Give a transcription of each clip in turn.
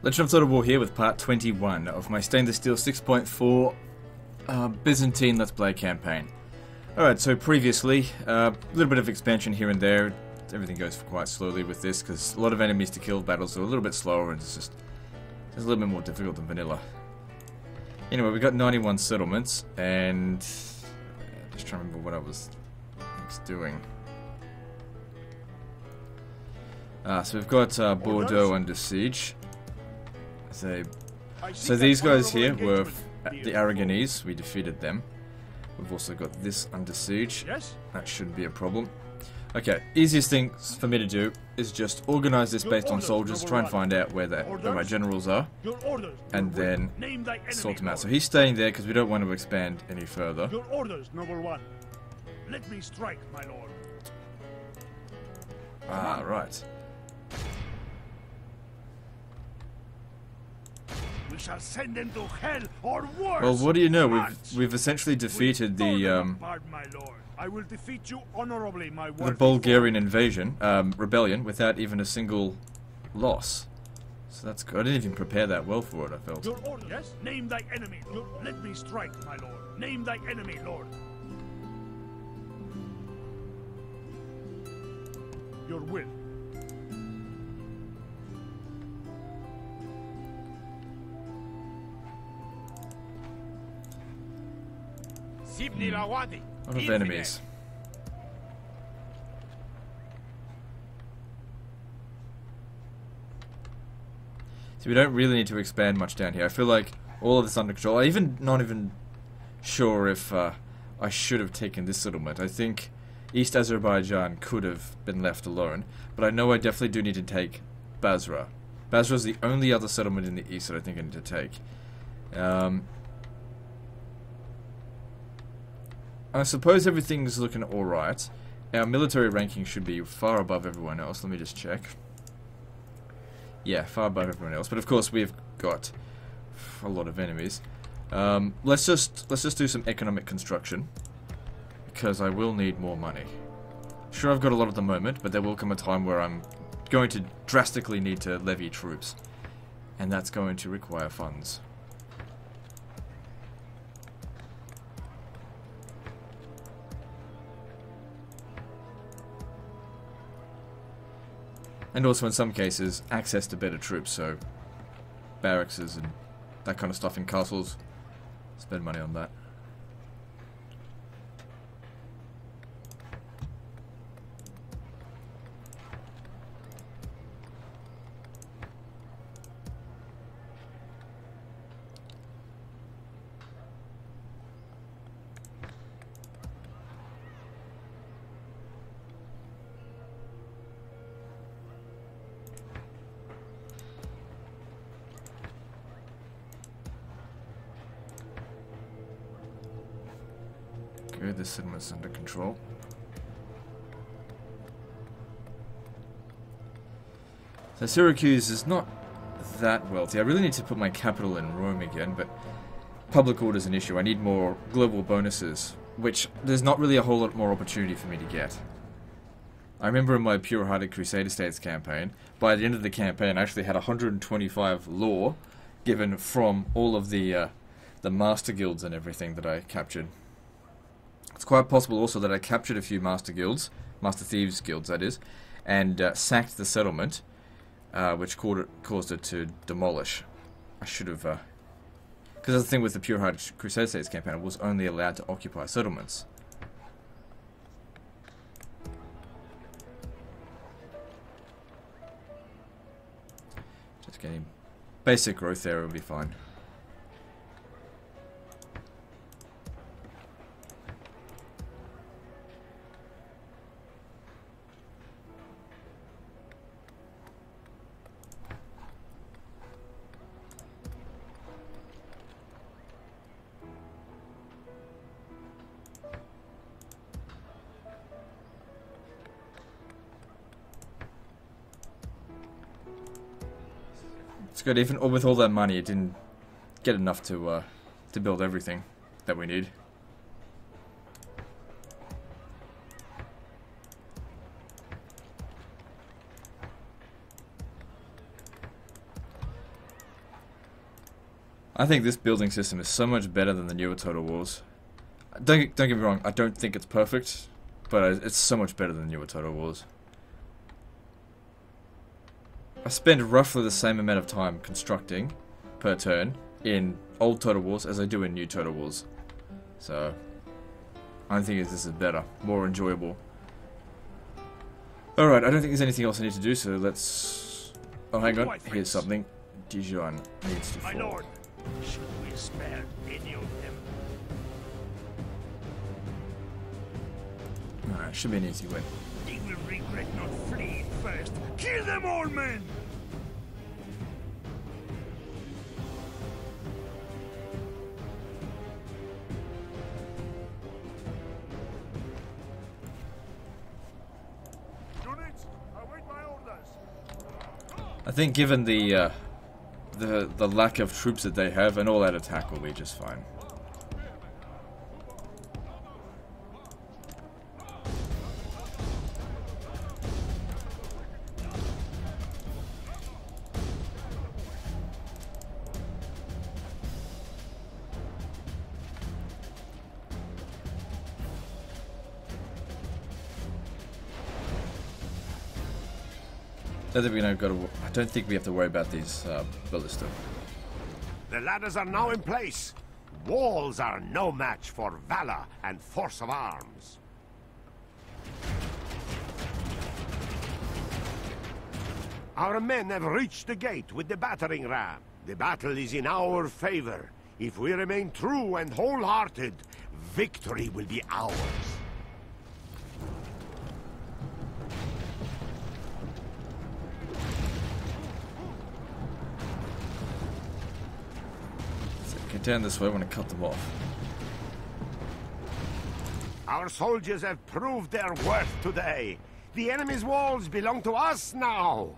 Legend of Total War here with part 21 of my Stainless Steel 6.4 Byzantine Let's Play campaign. Alright, so previously, a little bit of expansion here and there. Everything goes quite slowly with this because a lot of enemies to kill, battles are a little bit slower, and it's a little bit more difficult than vanilla. Anyway, we got 91 settlements, and just trying to remember what I was doing. So we've got Bordeaux under siege. So these guys here were the Aragonese. We defeated them. We've also got this under siege. That shouldn't be a problem. Okay, easiest thing for me to do is just organize this based on soldiers, try and find out where my generals are, and then sort them out. So he's staying there because we don't want to expand any further. Your orders, noble one. Let me strike, my lord. Ah, right. We shall send them to hell or worse. Well, what do you know? We've essentially defeated the my lord. I will defeat you honorably, my the Bulgarian invasion, rebellion, without even a single loss. So that's good. I didn't even prepare that well for it, I felt. Your order, yes? Name thy enemy, lord. Let me strike, my lord. Name thy enemy, lord. Your will. A lot of enemies. So we don't really need to expand much down here. I feel like all of this under control. I'm not even sure if I should have taken this settlement. I think East Azerbaijan could have been left alone, but I know I definitely do need to take Basra. Basra is the only other settlement in the east that I think I need to take. I suppose everything's looking alright. Our military ranking should be far above everyone else. Let me just check. Yeah, far above everyone else. But of course we've got a lot of enemies. Let's just do some economic construction, because I will need more money. Sure, I've got a lot at the moment, but there will come a time where I'm going to drastically need to levy troops, and that's going to require funds. And also, in some cases, access to better troops, so barracks and that kind of stuff in castles. Spend money on that. Good, this settlement's under control. So Syracuse is not that wealthy. I really need to put my capital in Rome again, but public order is an issue. I need more global bonuses, which there's not really a whole lot more opportunity for me to get. I remember in my Pure-Hearted Crusader States campaign, by the end of the campaign I actually had 125 law given from all of the master guilds and everything that I captured. It's quite possible also that I captured a few master guilds, master thieves guilds that is, and sacked the settlement, which caused it to demolish. I should have, because that's the thing with the Pure-Hearted Crusader States campaign, I was only allowed to occupy settlements. Just getting basic growth there will be fine. It's good, even with all that money, it didn't get enough to build everything that we need. I think this building system is so much better than the newer Total Wars. Don't get me wrong, I don't think it's perfect, but it's so much better than newer Total Wars. I spend roughly the same amount of time constructing per turn in old Total Wars as I do in new Total Wars. So, I think this is better, more enjoyable. Alright, I don't think there's anything else I need to do, so let's... Oh, hang on, here's something. Dijon needs to fall. My lord, should we spare any of them? Alright, should be an easy win. They will regret not fleeing first. Kill them all, men! Units, await my orders. I think given the lack of troops that they have, an all-out attack will be just fine. I don't think we have to worry about these ballista. The ladders are now in place. Walls are no match for valor and force of arms. Our men have reached the gate with the battering ram. The battle is in our favor. If we remain true and wholehearted, victory will be ours. Down this way, I want to cut them off. Our soldiers have proved their worth today. The enemy's walls belong to us now.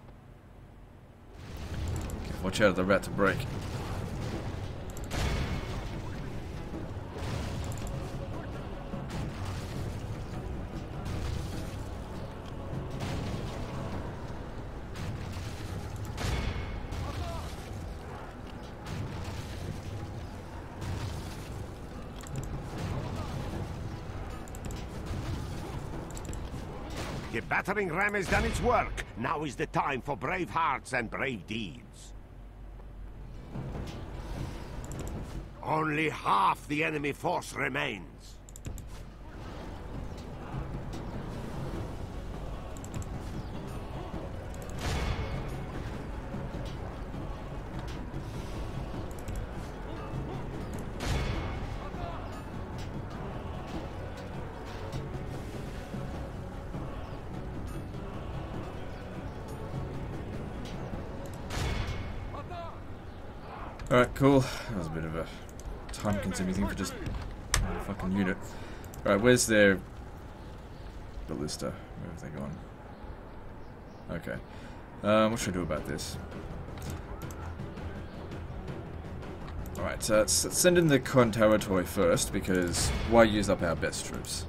Okay, watch out, the rat to break. The battering ram has done its work. Now is the time for brave hearts and brave deeds. Only half the enemy force remains. Alright, cool. That was a bit of a time-consuming thing for just one fucking unit. Alright, where's their ballista? Where have they gone? Okay. What should I do about this? Alright, so let's send in the Conterratoi first, because why use up our best troops?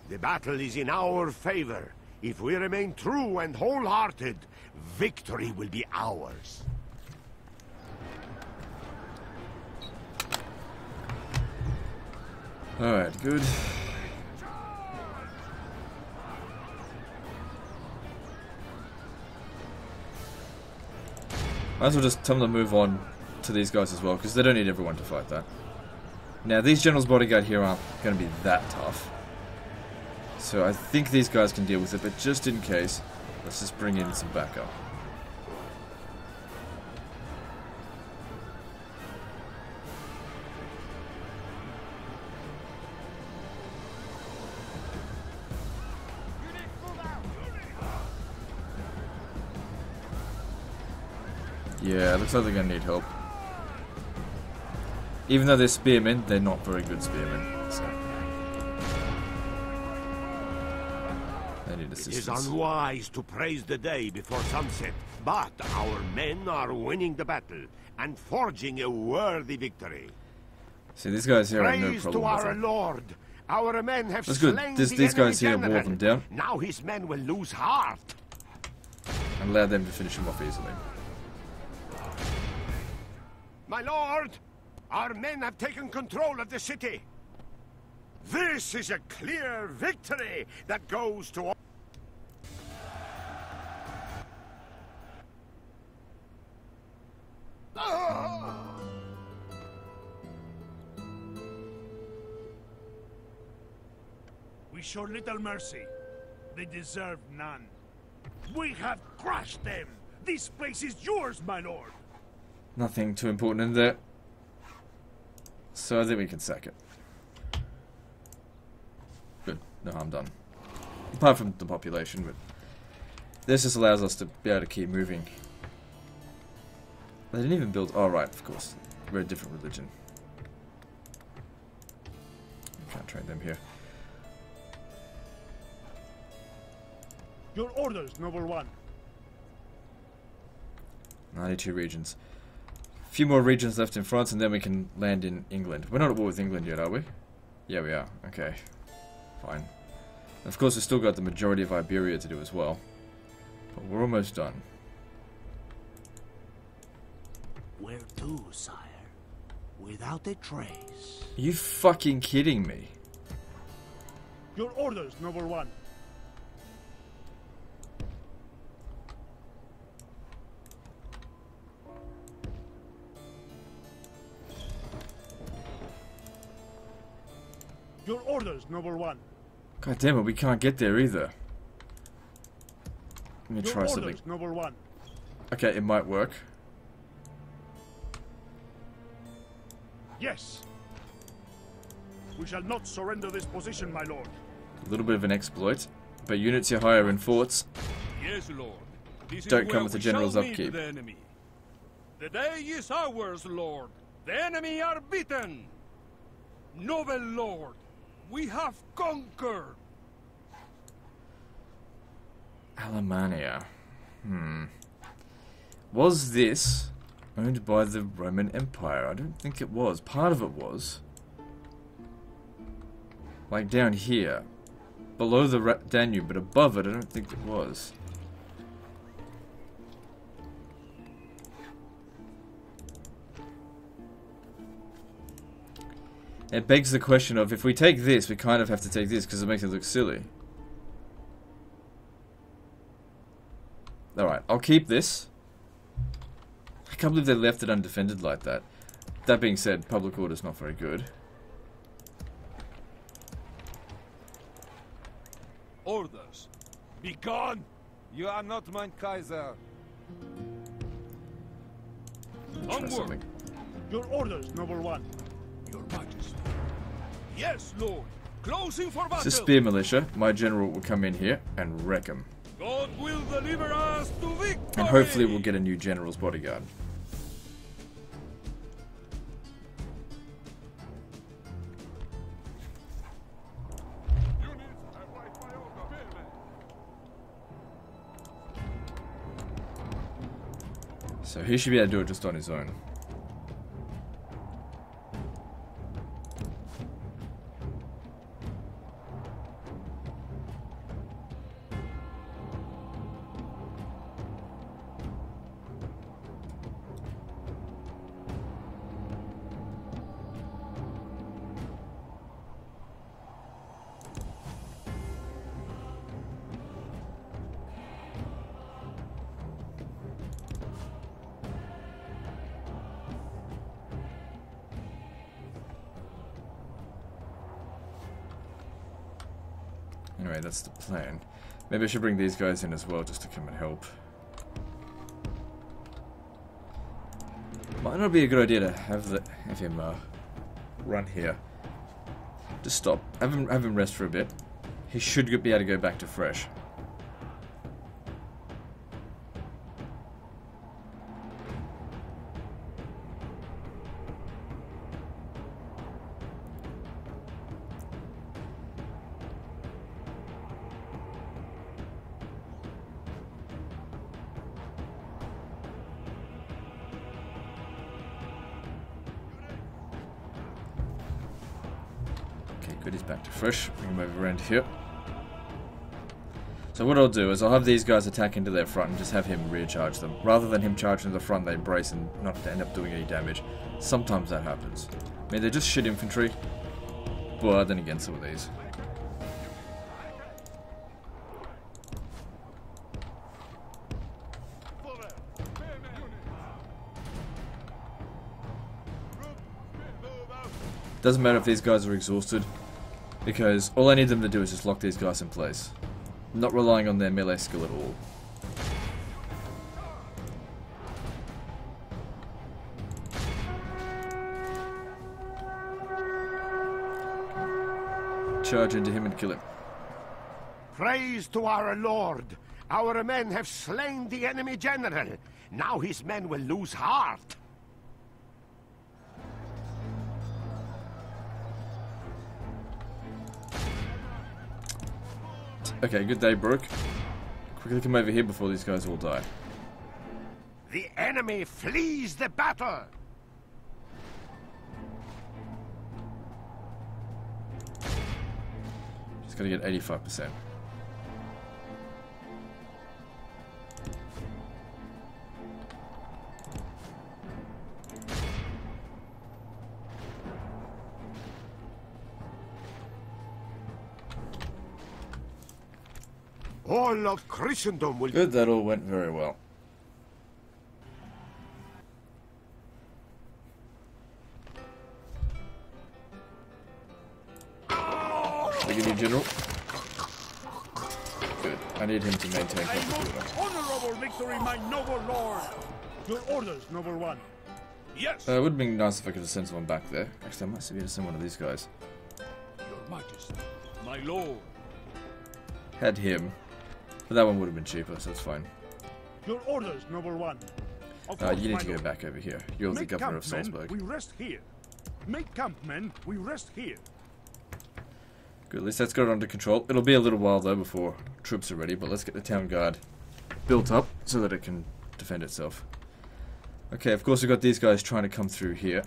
The battle is in our favor. If we remain true and wholehearted, victory will be ours. Alright, good. Might as well just tell them to move on to these guys as well, because they don't need everyone to fight that. Now, these generals bodyguard here aren't going to be that tough. So I think these guys can deal with it, but just in case, let's just bring in some backup. Yeah, looks like they're going to need help. Even though they're spearmen, they're not very good spearmen. So. It is assistance. unwise to praise the day before sunset, but our men are winning the battle and forging a worthy victory. See, these guys here have no Praise to problem with our it. Lord. Our men have That's good. slain These the guys enemy here wore general. them down. Now his men will lose heart. And allow them to finish him off easily. My lord, our men have taken control of the city. This is a clear victory that goes to all. We show little mercy. They deserve none. We have crushed them. This place is yours, my lord. Nothing too important in there. So I think we can sack it. Good. No harm done. Apart from the population, but this just allows us to be able to keep moving. They didn't even build... Oh, right, of course. We're a different religion. Can't train them here. Your orders, noble one. 92 regions. A few more regions left in France, and then we can land in England. We're not at war with England yet, are we? Yeah, we are. Okay. Fine. And of course, we've still got the majority of Iberia to do as well. But we're almost done. Where to, sire? Without a trace. Are you fucking kidding me? Your orders, noble one. Your orders, noble one. God damn it, we can't get there either. Let me Your try orders, something. noble one. Okay, it might work. Yes. We shall not surrender this position, my lord. A little bit of an exploit, but units you hire in forts Yes, Lord. This is don't come where with the we general's shall meet upkeep. The enemy. The day is ours, Lord. The enemy are beaten. Noble Lord, we have conquered. Alemannia. Was this owned by the Roman Empire? I don't think it was. Part of it was. Like down here. Below the Danube, but above it, I don't think it was. It begs the question of, if we take this, we kind of have to take this, because it makes it look silly. Alright, I'll keep this. I can't believe they left it undefended like that. That being said, public order's not very good. Orders. Be gone. You are not mein Kaiser. Try Onward. something. Your orders, noble one. Your Majesty. Yes, Lord. Closing for battle. It's a spear militia. My general will come in here and wreck them. God will deliver us to victory. And hopefully we'll get a new general's bodyguard. So he should be able to do it just on his own. Anyway, that's the plan. Maybe I should bring these guys in as well, just to come and help. Might not be a good idea to have him run here. Just stop. Have him rest for a bit. He should be able to go back to fresh. But he's back to fresh. Bring him over around here. So what I'll do is I'll have these guys attack into their front and just have him rear charge them. Rather than him charging to the front, they brace and not end up doing any damage. Sometimes that happens. I mean, they're just shit infantry. But then again, some of these. Doesn't matter if these guys are exhausted, because all I need them to do is just lock these guys in place. I'm not relying on their melee skill at all. Charge into him and kill him. Praise to our lord! Our men have slain the enemy general. Now his men will lose heart. Okay, good day, Brooke. Quickly come over here before these guys all die. The enemy flees the battle! Just gotta get 85%. All of Christendom will... Good, that all went very well. We give you General. Good. I need him to maintain A most comfort. honorable victory, my noble lord! Your orders, noble one. Yes, It would have been nice if I could have sent someone back there. Actually, I might be able to send one of these guys. Your Majesty, my lord. Had him. But that one would have been cheaper, so it's fine. your orders, noble one. Of You course, need my to go lord. back over here. You're the Make governor of camp, men, Salzburg. we rest here. Make camp, men, we rest here. Good, at least that's got it under control. It'll be a little while though before troops are ready, but let's get the town guard built up so that it can defend itself. Okay, of course we've got these guys trying to come through here,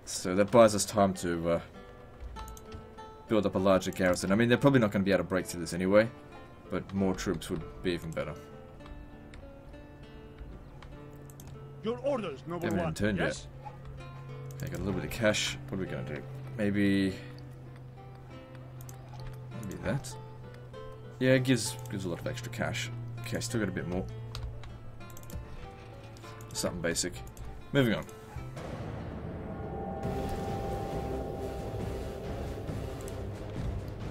so that buys us time to build up a larger garrison. I mean, they're probably not going to be able to break through this anyway, but more troops would be even better. Your orders, noble Haven't even one. turned Yes? yet. Okay, got a little bit of cash. What are we going to do? Maybe that. Yeah, it gives a lot of extra cash. Okay, still got a bit more. Something basic. Moving on.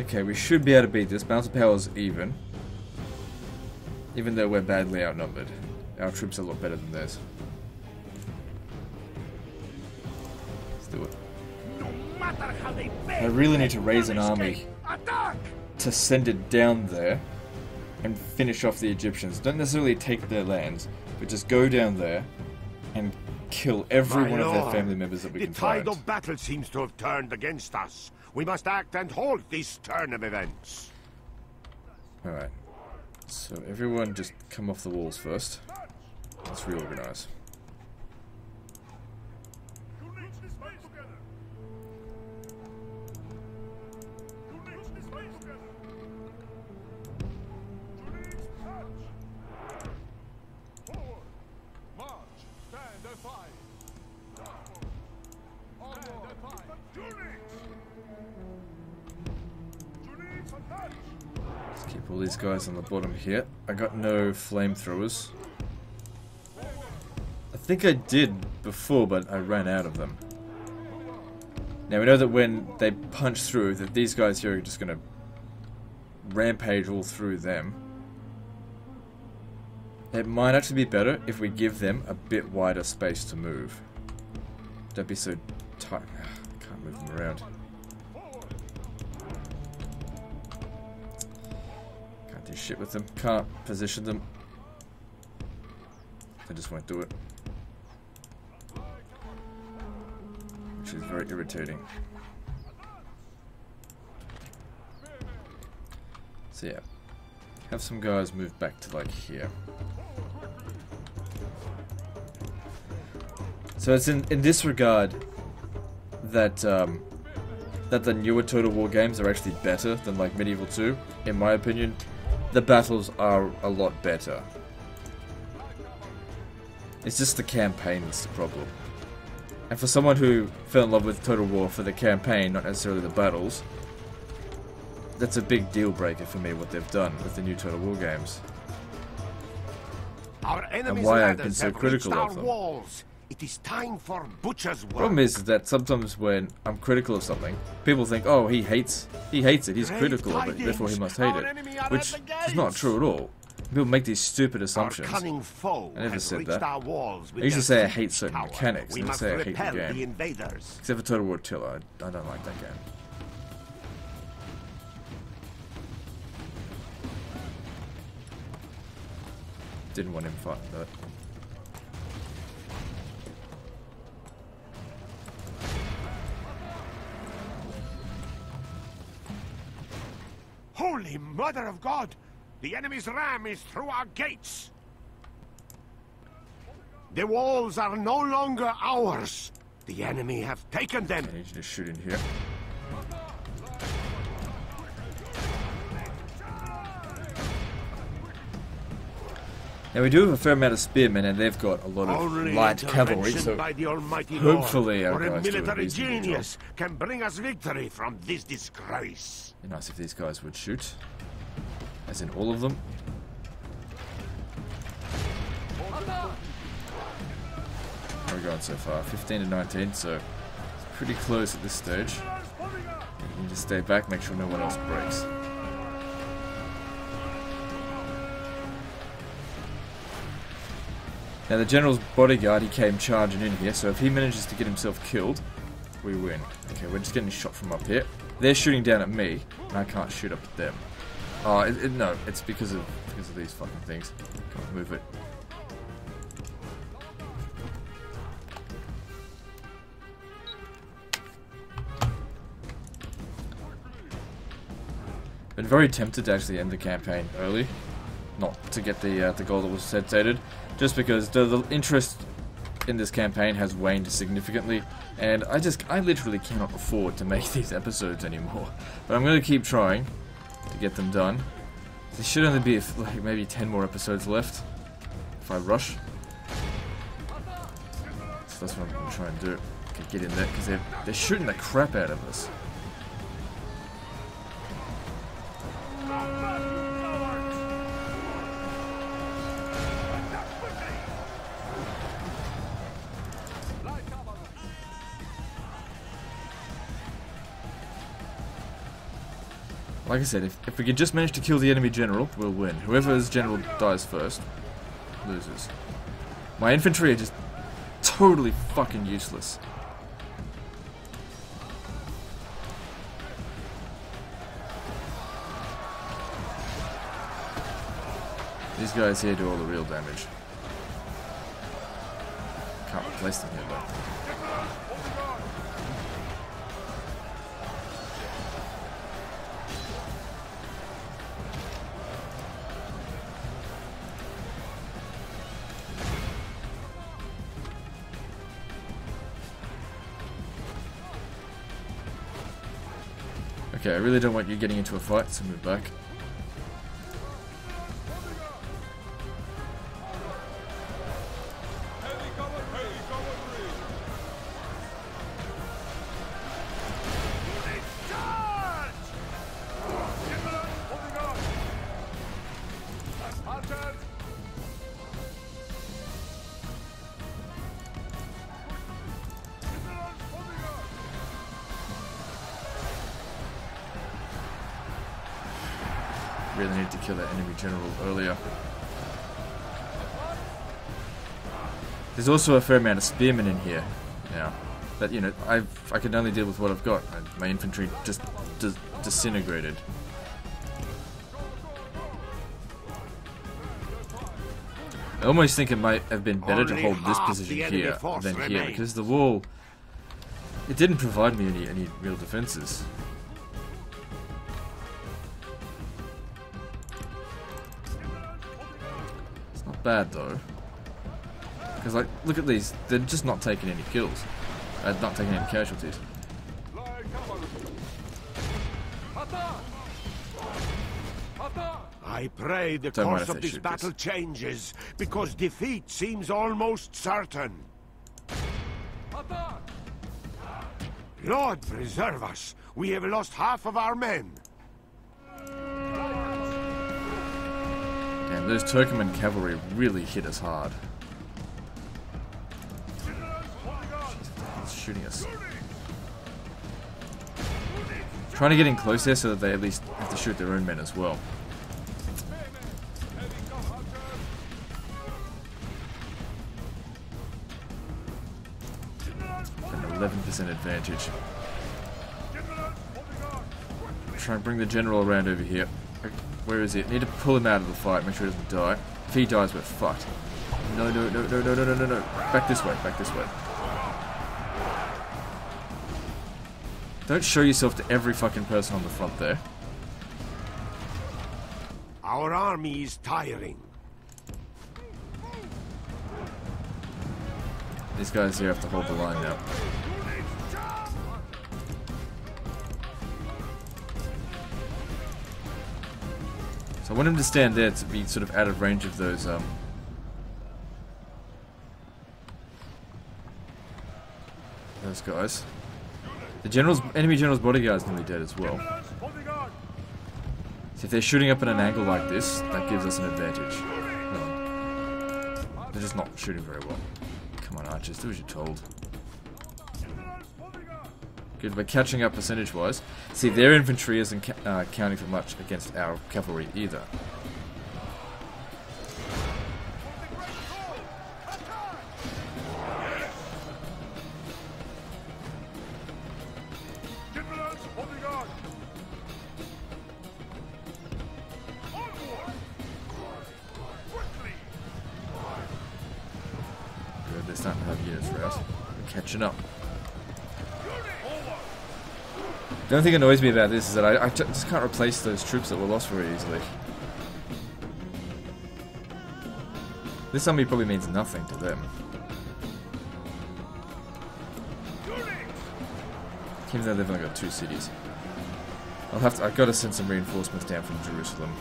Okay, we should be able to beat this. Balance of power is even. Even though we're badly outnumbered. Our troops are a lot better than theirs. Let's do it. No matter how they I really need to raise an army Attack! to send it down there and finish off the Egyptians. Don't necessarily take their lands, but just go down there and kill every My one of their lord, family members that we the can tide find. of battle seems to have turned against us. We must act and halt this turn of events. Alright. So everyone just come off the walls first. Let's reorganize. Let's keep all these guys on the bottom here. I got no flamethrowers. I think I did before, but I ran out of them. Now we know that when they punch through, that these guys here are just going to rampage all through them. It might actually be better if we give them a bit wider space to move. Don't be so tight. Can't move them around. Can't do shit with them. Can't position them. They just won't do it. Which is very irritating. So yeah. Have some guys move back to like here. So it's in this regard that that the newer Total War games are actually better than like Medieval 2. In my opinion, the battles are a lot better. It's just the campaign that's the problem. And for someone who fell in love with Total War for the campaign, not necessarily the battles, that's a big deal breaker for me, what they've done with the new Total War games. And why I've been so critical of them. Walls. It is time for butcher's work. Problem is that sometimes when I'm critical of something, people think, oh, he hates it, he's critical of it, therefore he must hate it. Which is not true at all. People make these stupid assumptions. I never said that. I used to say I hate certain mechanics, and I say I hate the game. Except for Total War Tiller, I don't like that game. Didn't want him fighting that. Holy Mother of God! The enemy's ram is through our gates! The walls are no longer ours! The enemy have taken them! I need you to shoot in here. Now we do have a fair amount of spearmen, and they've got a lot of light cavalry, so hopefully our guys do a reasonable genius can bring us victory from this disgrace. It'd be nice if these guys would shoot. As in all of them. How are we going so far? 15 to 19, so it's pretty close at this stage. You need to stay back, make sure no one else breaks. Now the general's bodyguard, he came charging in here, so if he manages to get himself killed, we win. Okay, we're just getting shot from up here. They're shooting down at me, and I can't shoot up at them. Oh, no, it's because of these fucking things. Come on, move it. Been very tempted to actually end the campaign early, not to get the goal that was stated, just because the interest in this campaign has waned significantly, and I literally cannot afford to make these episodes anymore. But I'm going to keep trying to get them done. There should only be like maybe 10 more episodes left if I rush. So that's what I'm going to try and do. Okay, get in there, because they're shooting the crap out of us. Like I said, if we can just manage to kill the enemy general, we'll win. Whoever's general dies first loses. My infantry are just totally fucking useless. These guys here do all the real damage. Can't replace them here though. Okay, I really don't want you getting into a fight, so move back. Really need to kill that enemy general earlier. There's also a fair amount of spearmen in here now. But you know, I can only deal with what I've got. My infantry just disintegrated. I almost think it might have been better to hold this position here than here, because the wall, it didn't provide me any real defenses. Bad though, because like look at these, they're just not taking any kills, not taking any casualties. I pray the Don't mind course if of they this shoot battle this. changes, because defeat seems almost certain. Lord preserve us! We have lost half of our men. And those Turkoman cavalry really hit us hard. It's shooting us. Trying to get in close there so that they at least have to shoot their own men as well. An 11% advantage. Try and bring the general around over here. Where is he? Need to pull him out of the fight, make sure he doesn't die. If he dies, we're fucked. No, no, no, no, no, no, no, no, no. Back this way, back this way. Don't show yourself to every fucking person on the front there. Our army is tiring. These guys here have to hold the line now. So I want him to stand there to be sort of out of range of those guys. The enemy general's bodyguard's nearly dead as well. So if they're shooting up at an angle like this, that gives us an advantage. Well, they're just not shooting very well. Come on, archers, do as you're told. Good, we're catching up percentage-wise. See, their infantry isn't counting for much against our cavalry either. Good, they're starting to have units for us. We're catching up. The only thing that annoys me about this is that I just can't replace those troops that were lost very easily. This army probably means nothing to them. Even though they've only got 2 cities. I've got to send some reinforcements down from Jerusalem.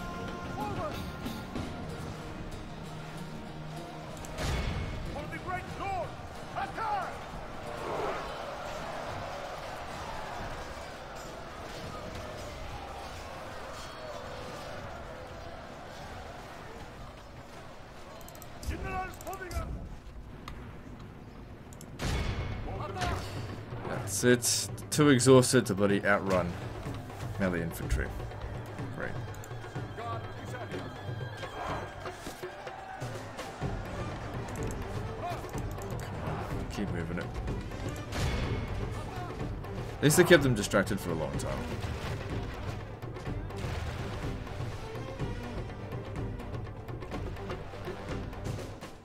That's it. Too exhausted to bloody outrun melee infantry. Great. Keep moving it. At least they kept them distracted for a long time.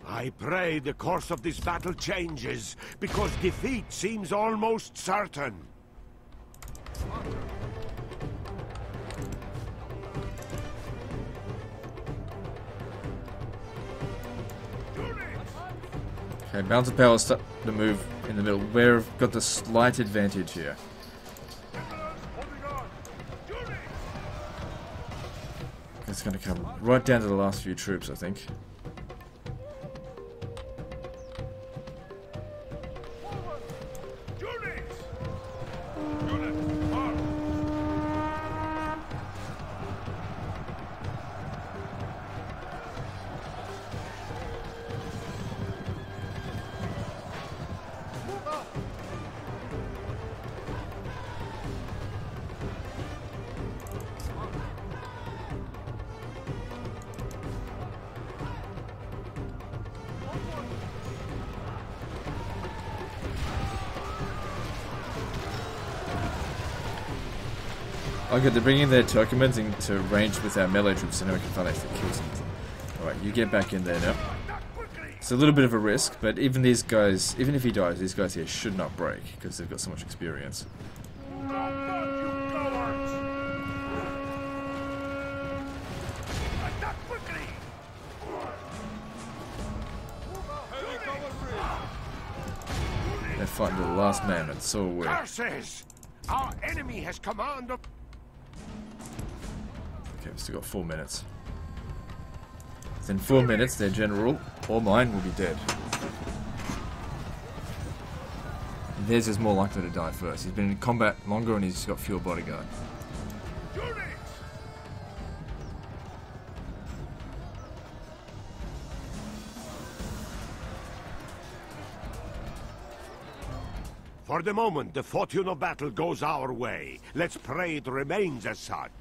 I pray the course of this battle changes, because defeat seems almost certain. Okay, balance of power start to move in the middle. We've got the slight advantage here. It's going to come right down to the last few troops, I think. Oh good, they're bringing their Turkomans into range with our melee troops, so now we can finally actually kill some of them. Alright, you get back in there now. It's a little bit of a risk, but even these guys, even if he dies, these guys here should not break, because they've got so much experience. They're fighting to the last man, and so are we. Curses! Our enemy has command of... Okay, we've still got 4 minutes. Within 4 minutes, their general, or mine, will be dead. And theirs is more likely to die first. He's been in combat longer and he's got fewer bodyguard. For the moment, the fortune of battle goes our way. Let's pray it remains as such.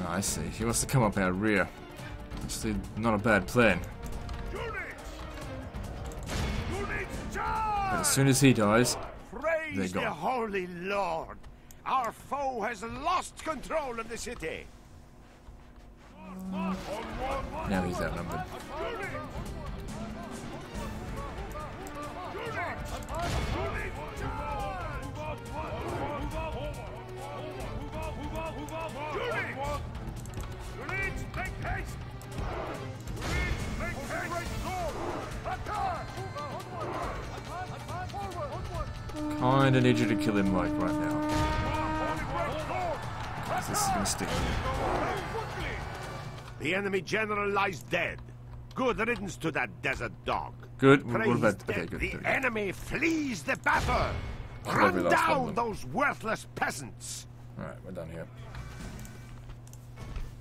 Oh, I see. He wants to come up our rear. Actually, not a bad plan. But as soon as he dies, Praise they're the gone. Holy Lord! Our foe has lost control of the city! Now he's outnumbered. Kinda need you to kill him like right now. This is gonna stick with you. The enemy general lies dead. Good riddance to that desert dog. Good. What Praise about? the- Okay, good. The good. enemy flees the battle. Kill every Run last one of down them. those worthless peasants. All right, we're done here.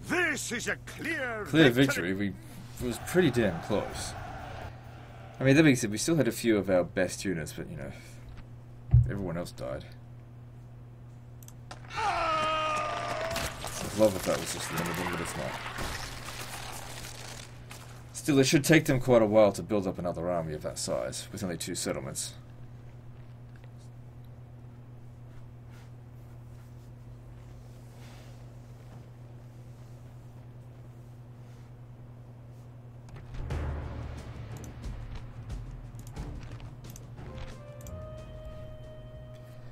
This is a clear Victory. It was pretty damn close. I mean, that being said, we still had a few of our best units, but you know, everyone else died. I'd love if that was just the end of them, but it's not. Still, it should take them quite a while to build up another army of that size, with only 2 settlements.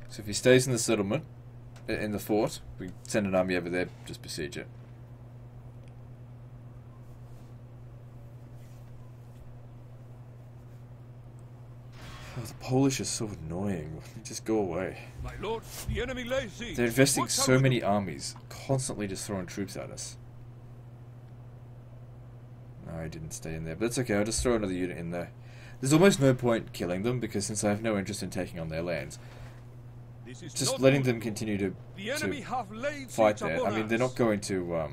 So if he stays in the settlement, in the fort, we send an army over there, just besiege it. Oh, the Polish are so annoying. Just go away. My lord, the enemy lays siege. They're investing What shall so we many do? armies, constantly just throwing troops at us. No, I didn't stay in there, but it's okay, I'll just throw another unit in there. There's almost no point killing them, because since I have no interest in taking on their lands, This is just not letting good. them continue to The enemy have laid fight siege there. upon I mean, they're us. not going to,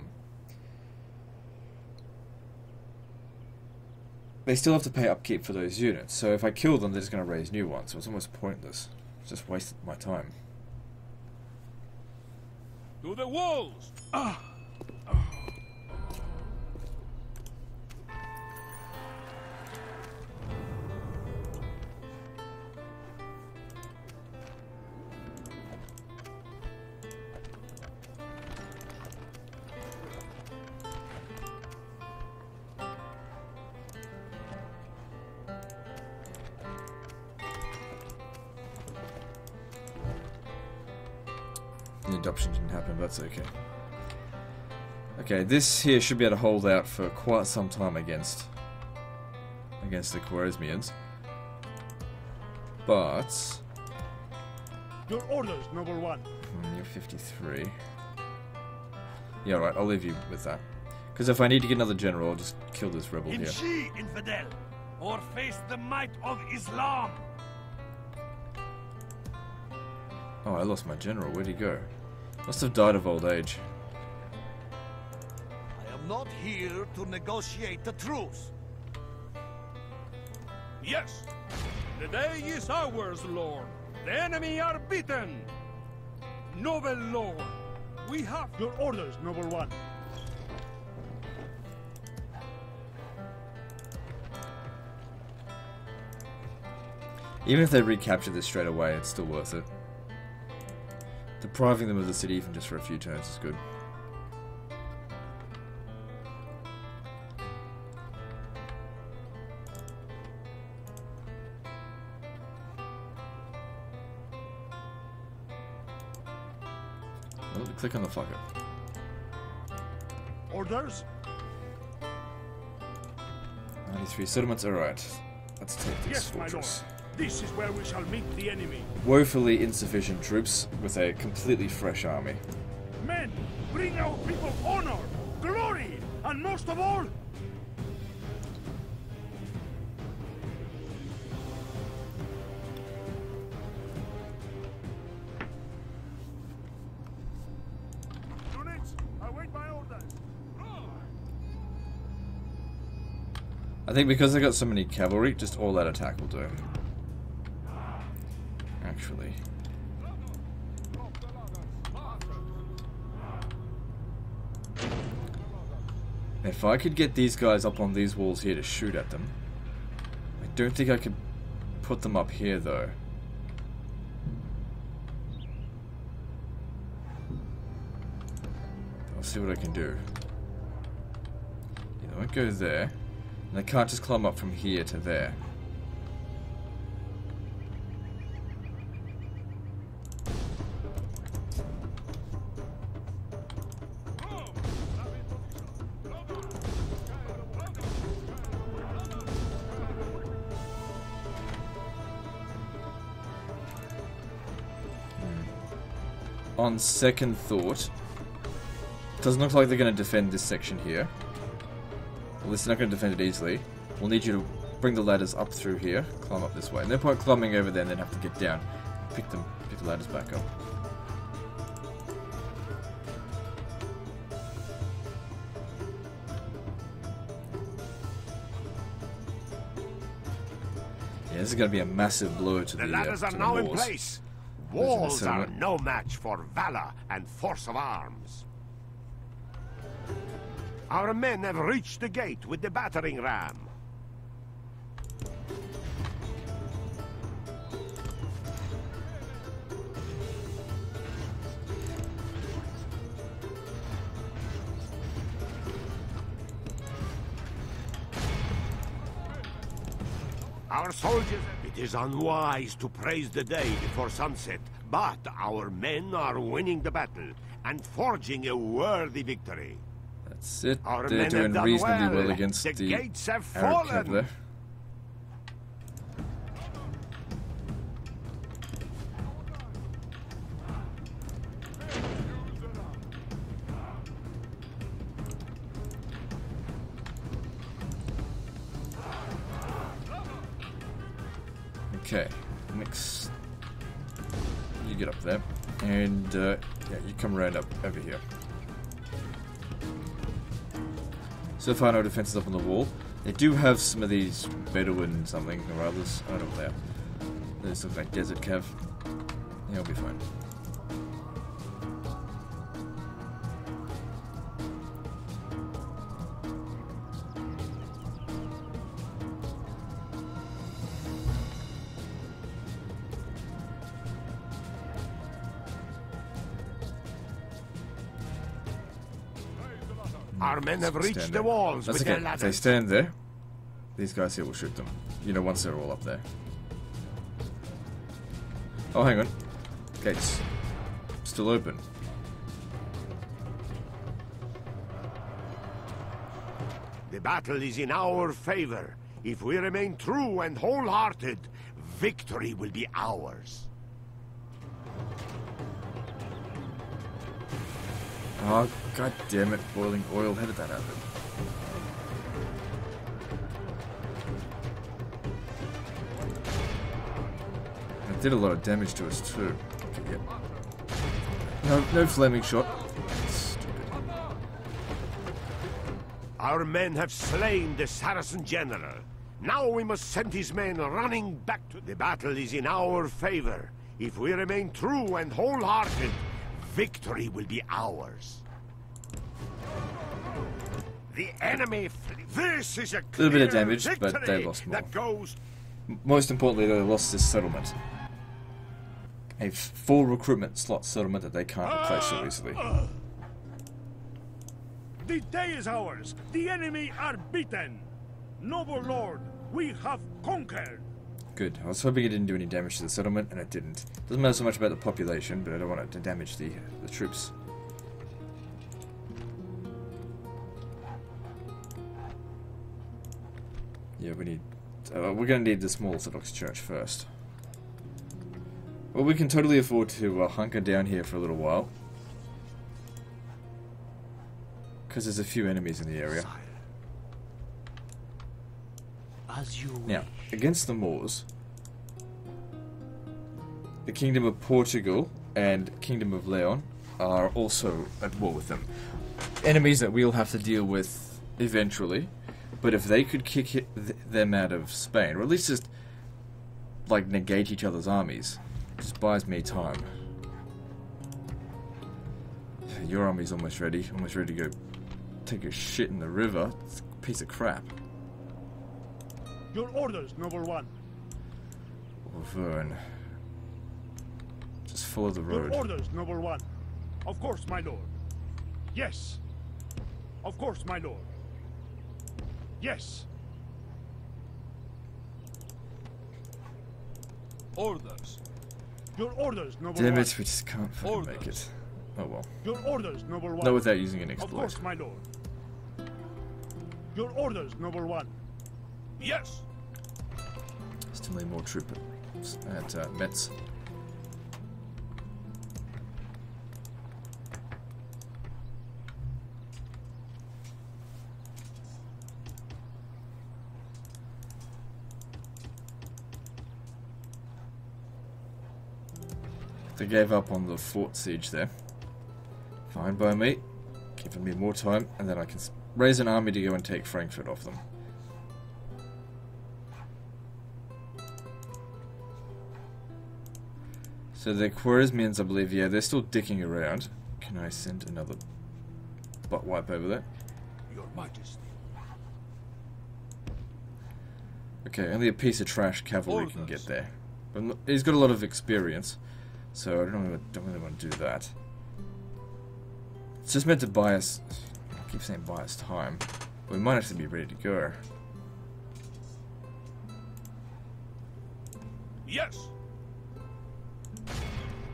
they still have to pay upkeep for those units, so if I kill them, they're just going to raise new ones, so it's almost pointless. It's just wasted my time. To the walls! The adoption didn't happen, but that's okay. Okay, this here should be able to hold out for quite some time against the Khwarezmians. But Your orders, noble one. you're 53. Yeah, alright, I'll leave you with that. Because if I need to get another general, I'll just kill this rebel here. She, infidel, or face the might of Islam. Oh, I lost my general. Where'd he go? Must have died of old age. I am not here to negotiate the truce. Yes! The day is ours, Lord. The enemy are beaten. Noble Lord, we have... Your orders, noble one. Even if they recapture this straight away, it's still worth it. Depriving them of the city even just for a few turns is good. Well, click on the fucker. Orders? 23 settlements, alright. Let's take this Yes, my lord. fortress. This is where we shall meet the enemy. Woefully insufficient troops with a completely fresh army. Men, bring our people honor, glory, and most of all, units, await my orders. I think because I got so many cavalry, just all that attack will do. Actually. If I could get these guys up on these walls here to shoot at them. I don't think I could put them up here though. I'll see what I can do. You know, I go there. And I can't just climb up from here to there. On second thought, doesn't look like they're going to defend this section here. At least they're not going to defend it easily. We'll need you to bring the ladders up through here, climb up this way. No point climbing over there and then have to get down. Pick the ladders back up. Yeah, this is going to be a massive blow to The the ladders are to the now in Moors. place. Walls are settlement. no match for valor and force of arms. Our men have reached the gate with the battering ram. Our soldiers... It is unwise to praise the day before sunset, but our men are winning the battle and forging a worthy victory. That's it. Our They're men have doing done reasonably well well. against The the gates have Arab fallen. cavalry. Okay, next you get up there, and yeah, you come around up over here. So far, no defenses up on the wall. They do have some of these Bedouin something or others. I don't know what they are. Those look like desert cav. Yeah, I'll be fine. Our men have reached Stand the there. walls That's with okay. their If they ladders. stand there, these guys here will shoot them. You know, once they're all up there. Oh, hang on. Gates. Still open. The battle is in our favor. If we remain true and wholehearted, victory will be ours. Oh, god damn it. Boiling oil. How did that happen? It did a lot of damage to us too. Okay, yeah. No flaming shot. Stupid. Our men have slain the Saracen general. Now we must send his men running back to... The battle is in our favor. If we remain true and wholehearted, victory will be ours. The enemy... This is a Little bit of clear damage, but they victory lost more. that goes... Most importantly, they lost this settlement. A full recruitment slot settlement that they can't replace so easily. The day is ours. The enemy are beaten. Noble lord, we have conquered. Good. I was hoping it didn't do any damage to the settlement, and it didn't. Doesn't matter so much about the population, but I don't want it to damage the troops. Yeah, we need... we're going to need the small Orthodox Church first. Well, we can totally afford to hunker down here for a little while. Because there's a few enemies in the area. As you Now, against the Moors, the Kingdom of Portugal and Kingdom of Leon are also at war with them. Enemies that we'll have to deal with eventually, but if they could kick them out of Spain, or at least just, like, negate each other's armies, just buys me time. Your army's almost ready to go take a shit in the river. It's a piece of crap. Your orders, noble one. Vern. Just follow the road. Your orders, noble one. Of course, my lord. Yes. Of course, my lord. Yes. Orders. Your orders, noble Damn one. it, we just can't fucking make it. Oh well. Your orders, noble one. Not without using an Of exploit. course, my lord. Your orders, noble one. Yes. Still need more troopers at Metz. They gave up on the fort siege there. Fine by me. Giving me more time, and then I can raise an army to go and take Frankfurt off them. So the Khwarezmians, I believe, yeah, they're still dicking around. Can I send another butt wipe over there? Your Majesty. Okay, only a piece of trash cavalry can get there. But he's got a lot of experience, so I don't really want to do that. It's just meant to buy us... I keep saying buy us time. We might actually be ready to go. Yes.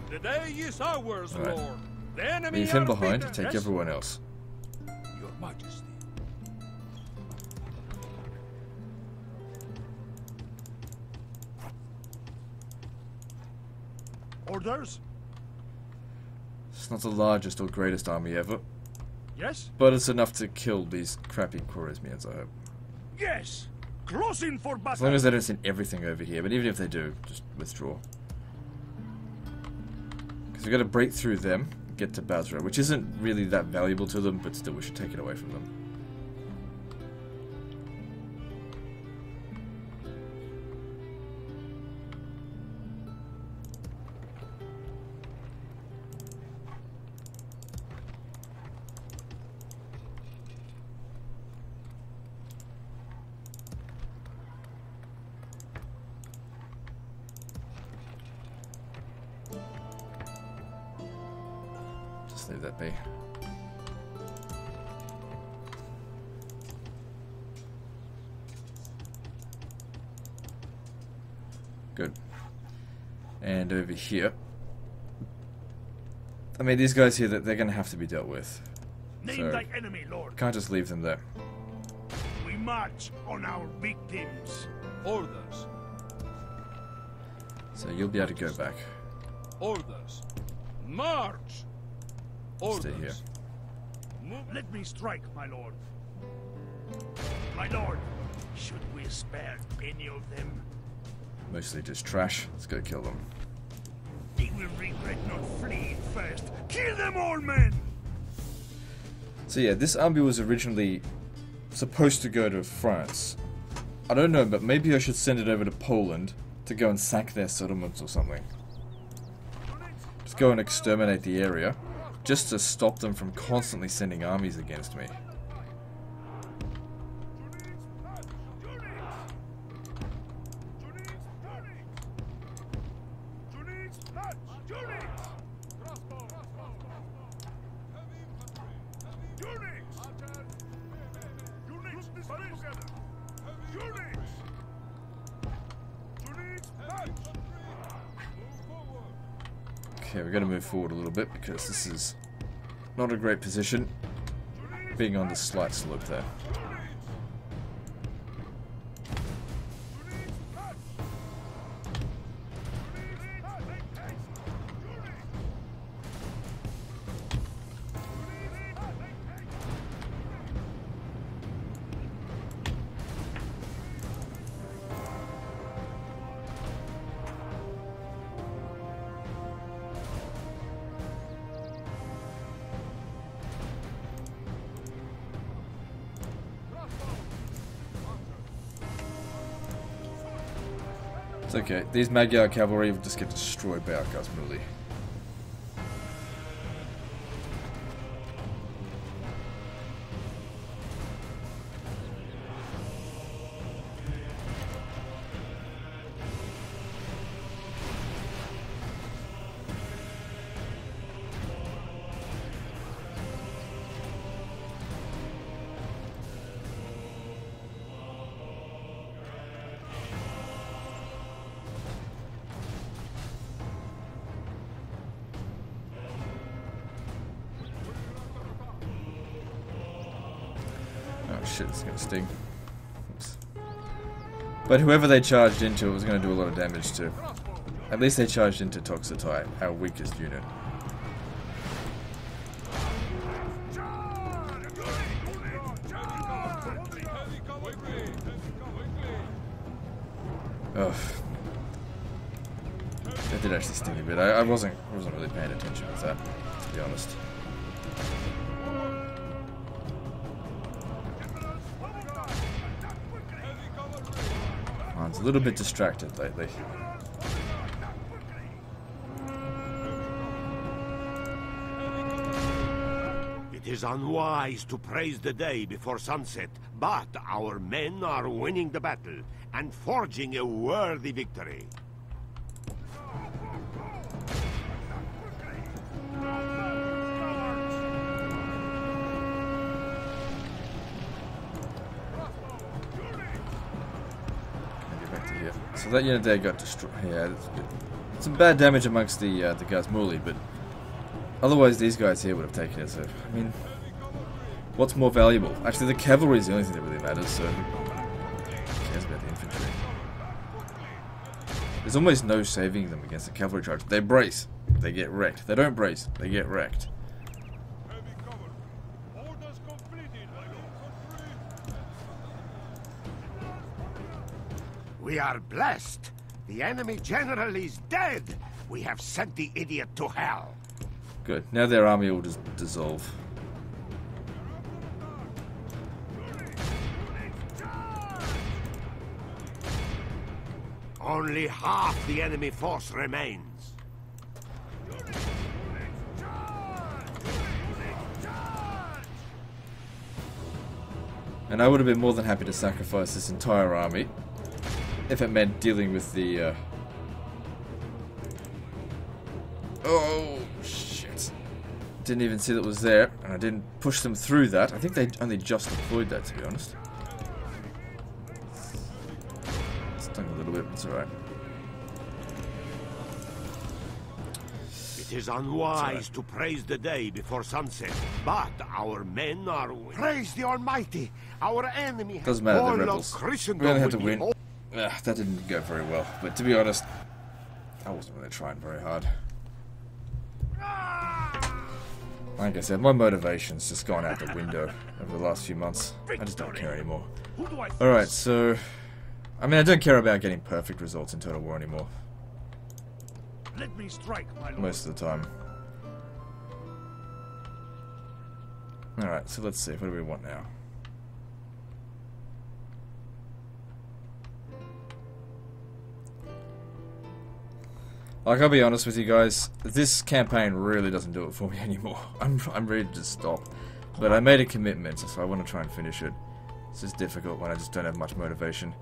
The day is ours, Right. Lord. The enemy Leave him are behind, beaten. take Yes. everyone else. Your Majesty. Orders? It's not the largest or greatest army ever, Yes? but it's enough to kill these crappy Khwarezmians, I hope. Yes! Closing for battle! As long as they don't send everything over here, but even if they do, just withdraw. Because we've got to break through them, get to Basra, which isn't really that valuable to them, but still we should take it away from them. Just leave that be. Good. And over here. I mean, these guys here, they're going to have to be dealt with. Name So- thy enemy, Lord. Can't just leave them there. We march on our victims. Orders. So you'll be able to go back. Orders. March. Orders. Stay here. Let me strike, my lord. My lord, should we spare any of them? Mostly just trash. Let's go kill them. They will regret not fleeing first. Kill them all, men! So yeah, this army was originally supposed to go to France. I don't know, but maybe I should send it over to Poland to go and sack their settlements or something. Just go and exterminate the area, just to stop them from constantly sending armies against me. Okay, we're going to move forward a little bit because this is not a great position, being on this slight slope there. It's okay. These Magyar cavalry will just get destroyed by our Gazmuli. Oh shit, it's gonna sting. Oops. But whoever they charged into, it was gonna do a lot of damage to. At least they charged into Toxotai, our weakest unit. Ugh. That did actually sting a bit. I wasn't really paying attention with that, to be honest. A little bit distracted lately. It is unwise to praise the day before sunset, but our men are winning the battle and forging a worthy victory. So that unit there got destroyed. Yeah, some bad damage amongst the Gazmuli, but otherwise these guys here would have taken it. So I mean, what's more valuable? Actually, the cavalry is the only thing that really matters. So who cares about the infantry? There's almost no saving them against the cavalry charge. They brace, they get wrecked. They don't brace, they get wrecked. We are blessed. The enemy general is dead. We have sent the idiot to hell. Good. Now their army will just dissolve. Only half the enemy force remains. And I would have been more than happy to sacrifice this entire army if it meant dealing with the, Oh, shit. Didn't even see that was there, and I didn't push them through that. I think they only just deployed that, to be honest. Stung a little bit, it's alright. It is unwise to praise the day before sunset, but our men are winning. Praise the Almighty! Our enemy has doesn't matter, all the of rebels. Christendom We only had to with win. That didn't go very well, but to be honest, I wasn't really trying very hard. Like I said, my motivation's just gone out the window over the last few months. I just don't care anymore. Alright, so... I mean, I don't care about getting perfect results in Total War anymore. Let me strike, my lord. Most of the time. Alright, so let's see. What do we want now? Like, I'll be honest with you guys, this campaign really doesn't do it for me anymore. I'm ready to just stop. But I made a commitment, so I want to try and finish it. It's just difficult when I just don't have much motivation.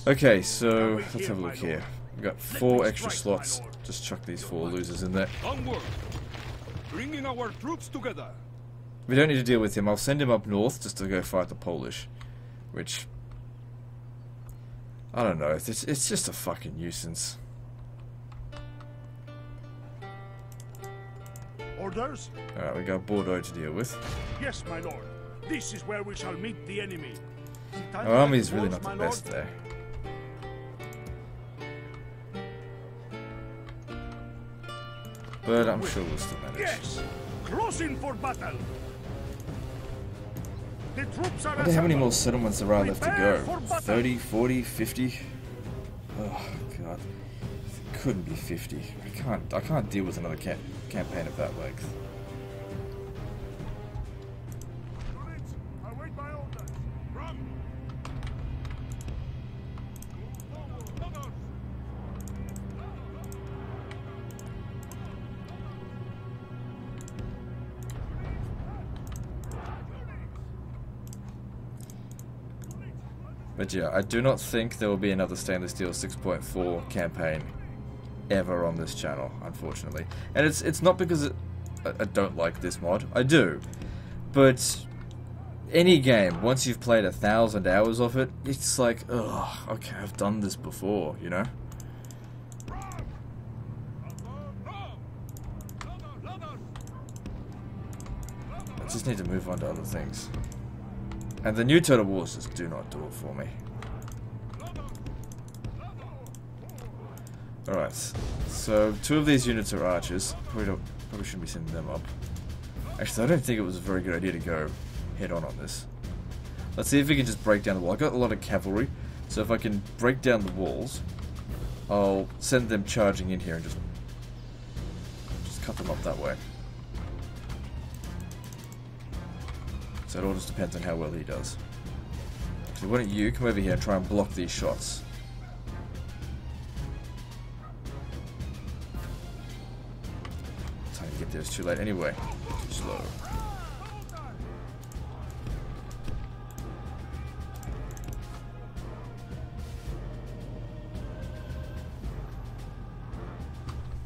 Okay, so let's have a look here. We've got 4 extra slots. Just chuck these 4 losers in there. Onward, bringing our troops together. We don't need to deal with him. I'll send him up north just to go fight the Polish. Which... I don't know. It's just a fucking nuisance. Orders? Alright, we got Bordeaux to deal with. Yes, my lord. This is where we shall meet the enemy. Our army is really not the best there. But I'm sure we'll still manage. Yes! Closing for battle! The troops are I wonder how many more assembled. settlements there are left to Prepare go. for battle. 30, 40, 50? Oh god. It couldn't be 50. I can't deal with another campaign of that length. Await my orders. But yeah, I do not think there will be another Stainless Steel 6.4 campaign ever on this channel, unfortunately. And it's not because I don't like this mod. I do. But any game, once you've played 1,000 hours of it, it's like, ugh, okay, I've done this before, you know? I just need to move on to other things. And the new Total Wars just do not do it for me. Alright, so 2 of these units are archers. Probably shouldn't be sending them up. Actually, I don't think it was a very good idea to go head on this. Let's see if we can just break down the wall. I've got a lot of cavalry, so if I can break down the walls, I'll send them charging in here and just cut them up that way. So it all just depends on how well he does. So why don't you come over here and try and block these shots? Time to get there is too late anyway. Too slow.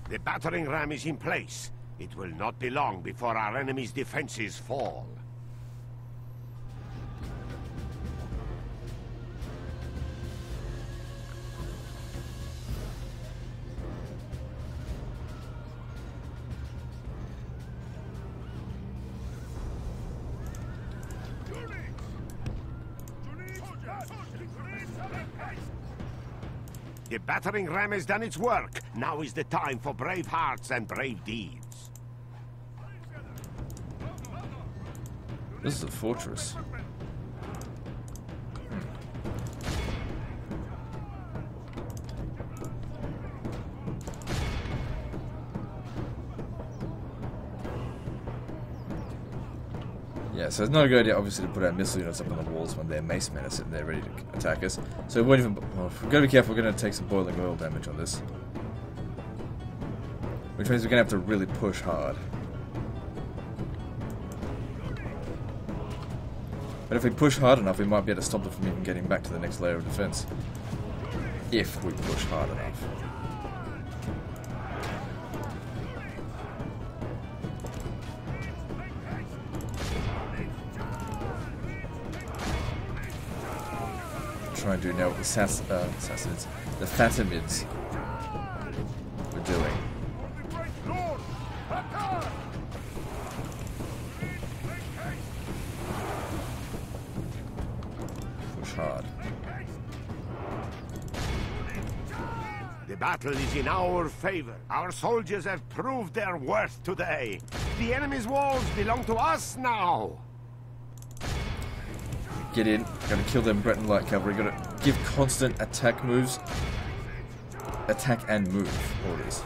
The battering ram is in place. It will not be long before our enemy's defenses fall. The battering ram has done its work. Now is the time for brave hearts and brave deeds. This is a fortress. Yeah, so it's not a good idea, obviously, to put our missile units up on the walls when their mace men are sitting there ready to attack us. So we won't even... Well, if we've got to be careful, we're going to take some boiling oil damage on this. Which means we're going to have to really push hard. But if we push hard enough, we might be able to stop them from even getting back to the next layer of defense. If we push hard enough. Try and do now what the Sassanids, the Fatimids were doing. Push hard. The battle is in our favor. Our soldiers have proved their worth today. The enemy's walls belong to us now. Get in, gotta kill them Breton light cavalry, gotta give constant attack moves, attack and move orders.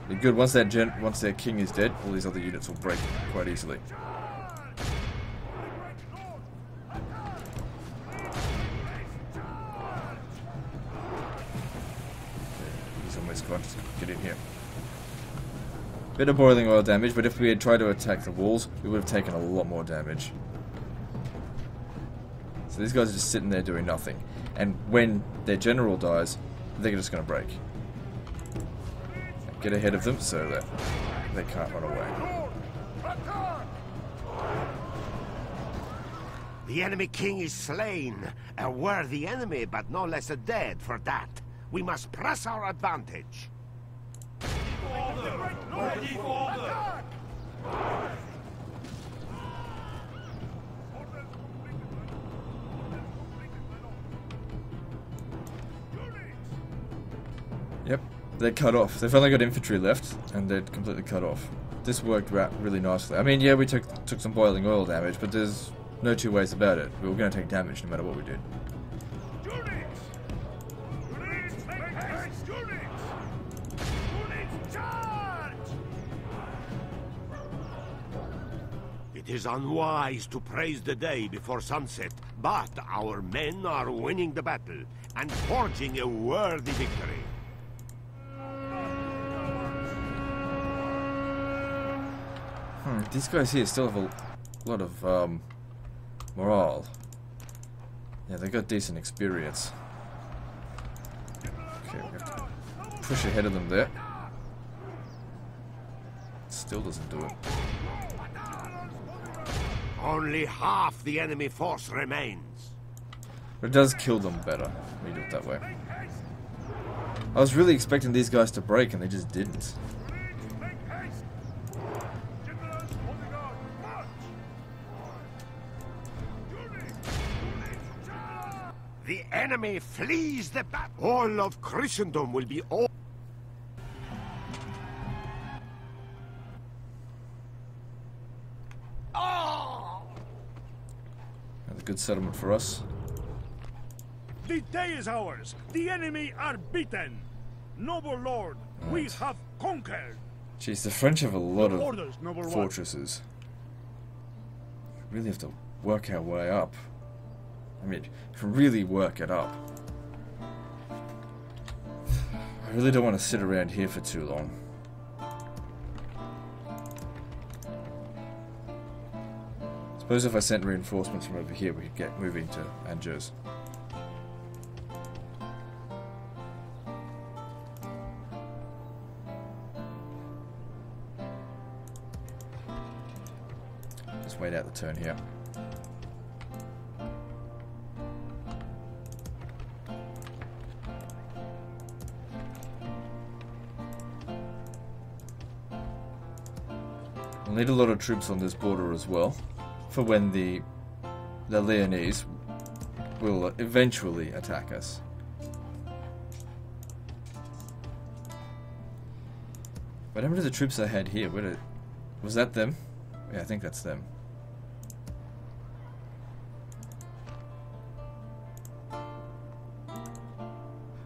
Be good, once their king is dead, all these other units will break quite easily. He's almost gone, just get in here. Bit of boiling oil damage, but if we had tried to attack the walls, we would have taken a lot more damage. So these guys are just sitting there doing nothing. And when their general dies, they're just going to break. Get ahead of them so that they can't run away. The enemy king is slain. A worthy enemy, but no less a dead for that. We must press our advantage. Yep, they're cut off. They've only got infantry left, and they're completely cut off. This worked out really nicely. I mean, yeah, we took some boiling oil damage, but there's no two ways about it. We were going to take damage no matter what we did. It is unwise to praise the day before sunset, but our men are winning the battle and forging a worthy victory. These guys here still have a lot of morale. Yeah, they got decent experience. Okay, we have to push ahead of them there. Still doesn't do it. Only half the enemy force remains. But it does kill them better when you do it that way. I was really expecting these guys to break and they just didn't. The enemy flees the battle. All of Christendom will be all. That's a good settlement for us. The day is ours. The enemy are beaten. Noble lord, we have conquered. Jeez, the French have a lot of Orders, noble one. fortresses. We really have to work our way up. I mean, really work it up. I really don't want to sit around here for too long. Suppose if I sent reinforcements from over here, we could get moving to Angers. Just wait out the turn here. We'll need a lot of troops on this border as well, for when the Leonese will eventually attack us. What happened to the troops I had here? Was that them? Yeah, I think that's them.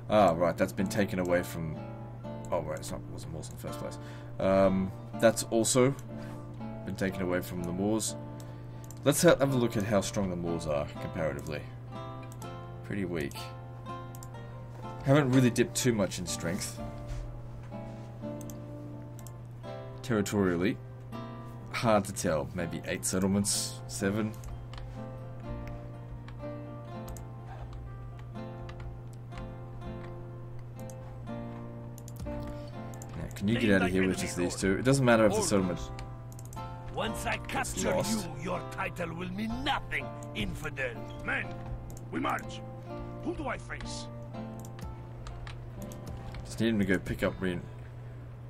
Ah, right, that's been taken away from... Oh, right, it wasn't Moors in the first place. That's also been taken away from the Moors. Let's have a look at how strong the Moors are, comparatively. Pretty weak. Haven't really dipped too much in strength. Territorially, hard to tell. Maybe 8 settlements? 7? Can you get out of here with just these two? It doesn't matter if the settlement... Once I capture lost. you, your title will mean nothing, infidel. Men, we march. Who do I face? Just need him to go pick up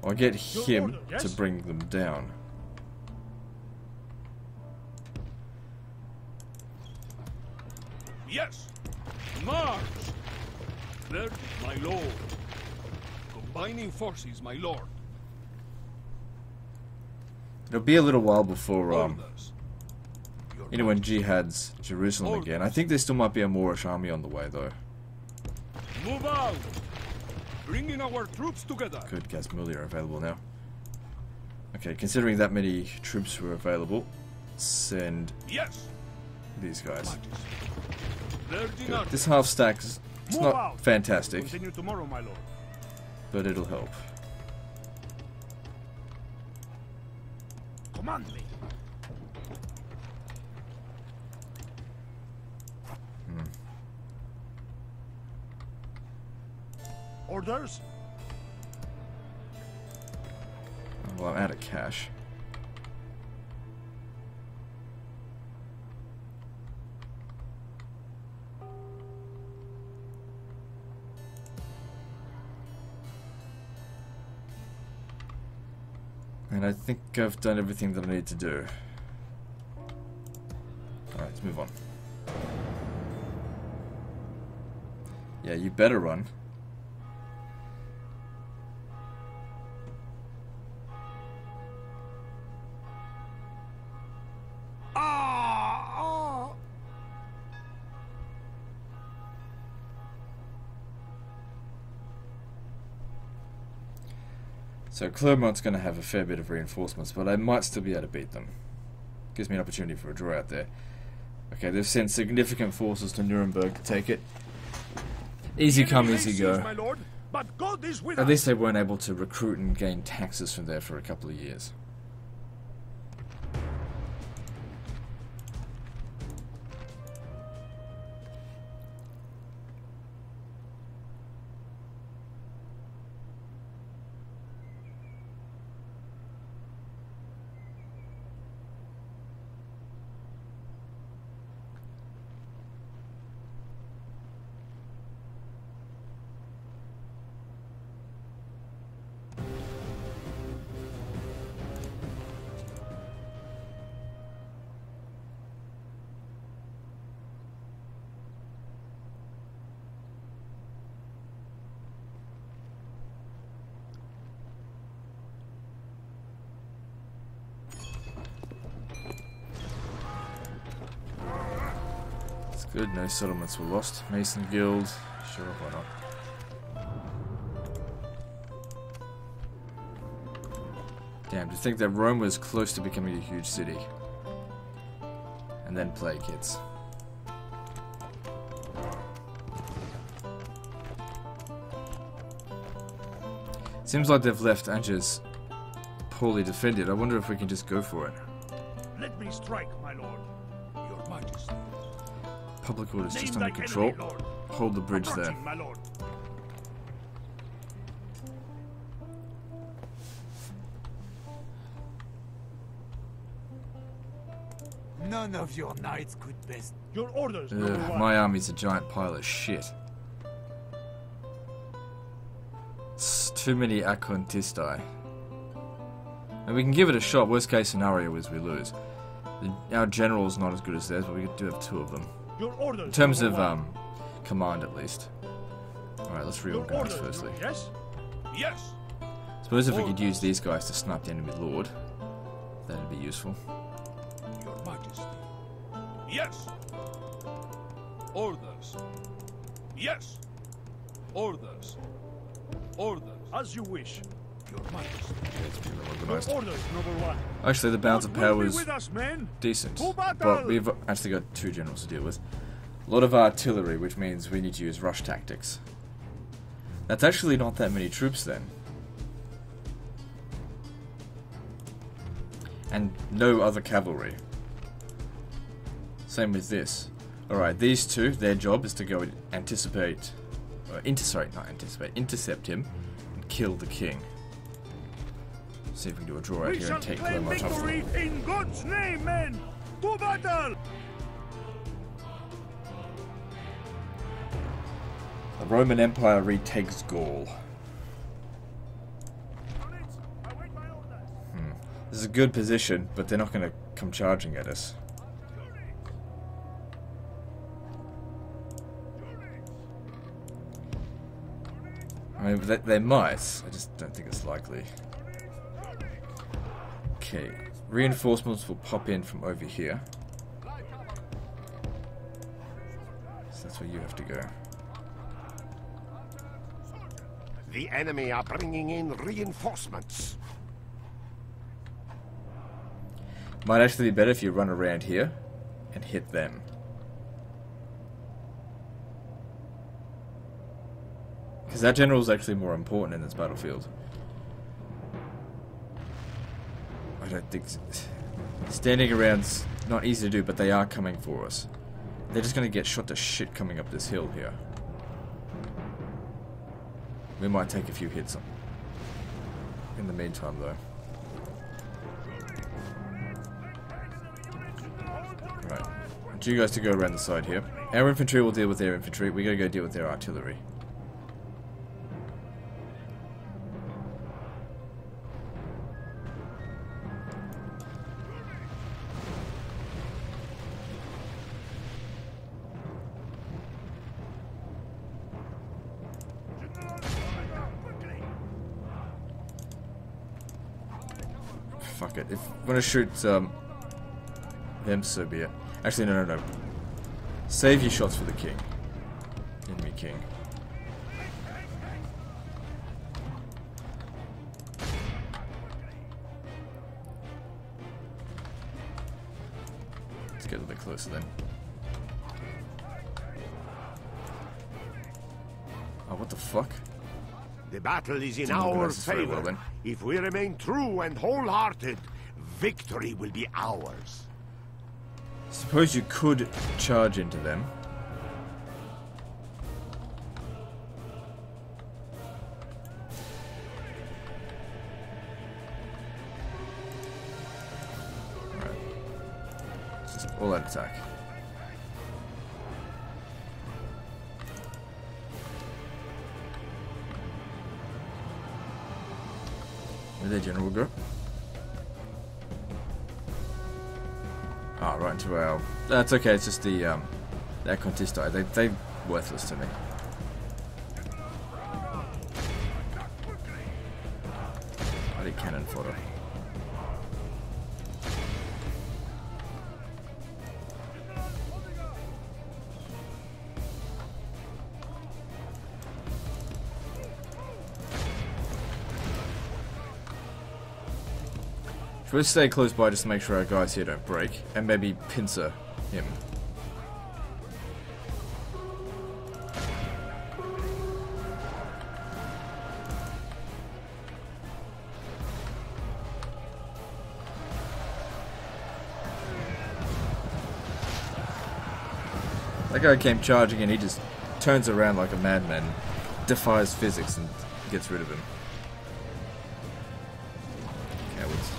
I'll get him order, yes? to bring them down. Yes! March! There, my lord. Combining forces, my lord. It'll be a little while before Orders. Your anyone jihads Jerusalem again. I think there still might be a Moorish army on the way though. Move out! Bringing our troops together. Good, Gazmulia are available now. Okay, considering that many troops were available, send Yes! these guys. Virgin Good. army. This half stack it's Move not out. fantastic, Continue tomorrow, my lord. but it'll help. Command me. Orders? Well, I'm out of cash. And I think I've done everything that I need to do. Alright, let's move on. Yeah, you better run. So Clermont's going to have a fair bit of reinforcements, but I might still be able to beat them. Gives me an opportunity for a draw out there. Okay, they've sent significant forces to Nuremberg to take it. Easy come, easy go. My lord, but God is with At us. least they weren't able to recruit and gain taxes from there for a couple of years. Good, no settlements were lost. Mason Guild, sure, why not? Damn, to think that Rome was close to becoming a huge city. And then plague hits. Seems like they've left Angers poorly defended. I wonder if we can just go for it. Let me strike, my lord. Your Majesty. Public order's Name just under thy control. enemy, lord. Hold the bridge there. Approaching, my lord. None of your knights could best. Your orders, number one. My army's a giant pile of shit. It's too many Acontisti. And we can give it a shot. Worst case scenario is we lose. Our general's not as good as theirs, but we do have 2 of them. Your orders, In terms of number one. command, at least. Alright, let's Your reorganize orders, firstly. yes? Yes. Suppose if we could use these guys to snipe the enemy lord, that'd be useful. Your Majesty. Yes. Orders. Yes. Orders. Orders. As you wish. Your Majesty. It's been well Your organized. orders, number one. Actually, the balance of power Will be was with us, men. decent, To battle! but we've actually got 2 generals to deal with. A lot of artillery, which means we need to use rush tactics. That's actually not that many troops then. And no other cavalry. Same with this. Alright, these 2, their job is to go and intercept him and kill the king. See if we can do a draw out We here shall and take claim Clermont off victory them. in God's name, men. To battle! The Roman Empire retakes Gaul. This is a good position, but they're not going to come charging at us. I mean, they might. I just don't think it's likely. Okay. Reinforcements will pop in from over here. So that's where you have to go. The enemy are bringing in reinforcements. Might actually be better if you run around here and hit them. Because that general is actually more important in this battlefield. I don't think... Standing around's not easy to do, but they are coming for us. They're just going to get shot to shit coming up this hill here. We might take a few hits in the meantime, though. Right. I want you guys to go around the side here. Our infantry will deal with their infantry. We gotta go deal with their artillery. Fuck it. If I'm gonna shoot them, so be it. Actually, no. Save your shots for the king. Enemy king. Let's get a little bit closer then. Oh, what the fuck? The battle is in Didn't our organize this very well, favor. then. If we remain true and wholehearted, victory will be ours. Suppose you could charge into them. Alright. Just all out attack. Where'd their general go? Ah, right into our... That's okay, it's just the Contisti. They're worthless to me. I need cannon fodder. First stay close by just to make sure our guys here don't break, and maybe pincer him. That guy came charging and he just turns around like a madman, defies physics and gets rid of him. Cowards.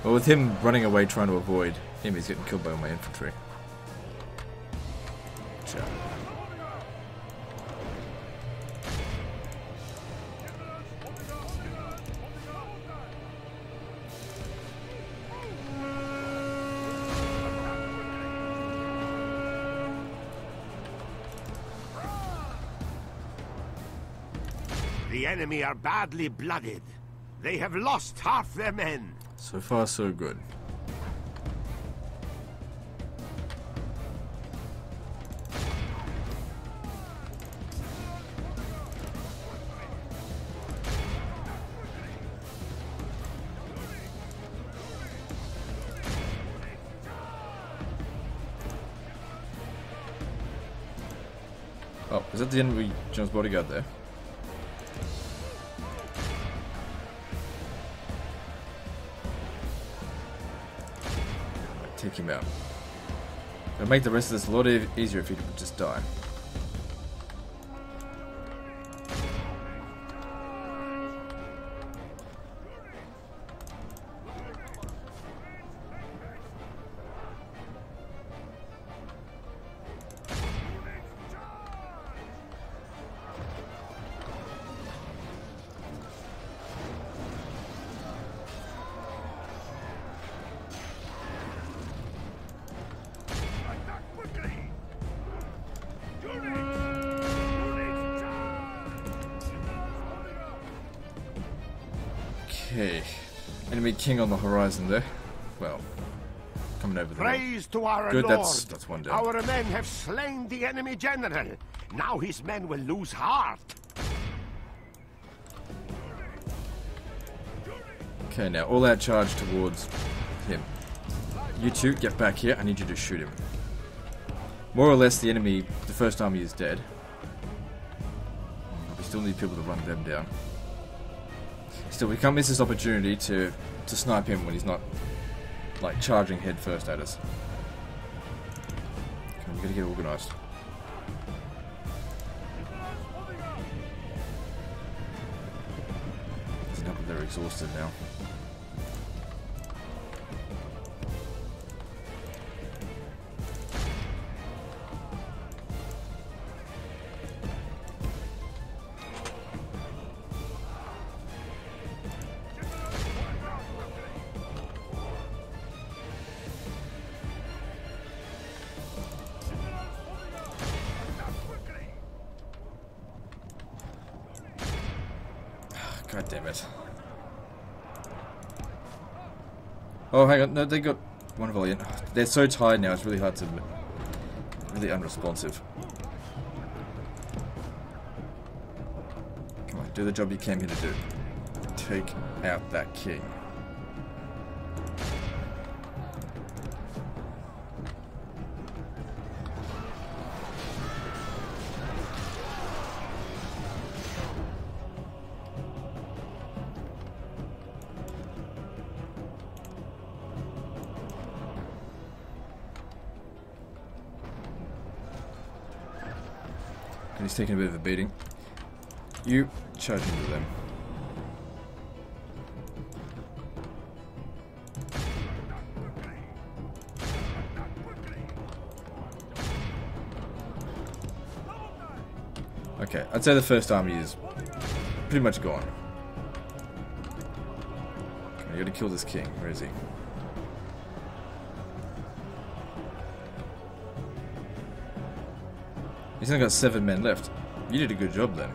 Well, with him running away trying to avoid him, he's getting killed by all my infantry. Ciao. The enemy are badly blooded. They have lost half their men. So far, so good. Oh, is that the enemy John's bodyguard there? Take him out. It'll make the rest of this a lot easier if he could just die. Okay, enemy king on the horizon there. Well, coming over there. Praise to our Good, Lord. that's one down. Our men have slain the enemy general. Now his men will lose heart. Okay, now all out charge towards him. You two, get back here. I need you to shoot him. More or less, the enemy, the first army is dead. But we still need people to run them down. Still, we can't miss this opportunity to snipe him when he's not, like, charging head first at us. Okay, we gotta get organised. It's not that they're exhausted now. God damn it. Oh, hang on. No, they got one Valiant. They're so tired now, it's really hard to... really unresponsive. Come on, do the job you came here to do. Take out that king. He's taking a bit of a beating. You charge into them. Okay, I'd say the first army is pretty much gone. Okay, you gotta kill this king. Where is he? He's only got 7 men left. You did a good job then.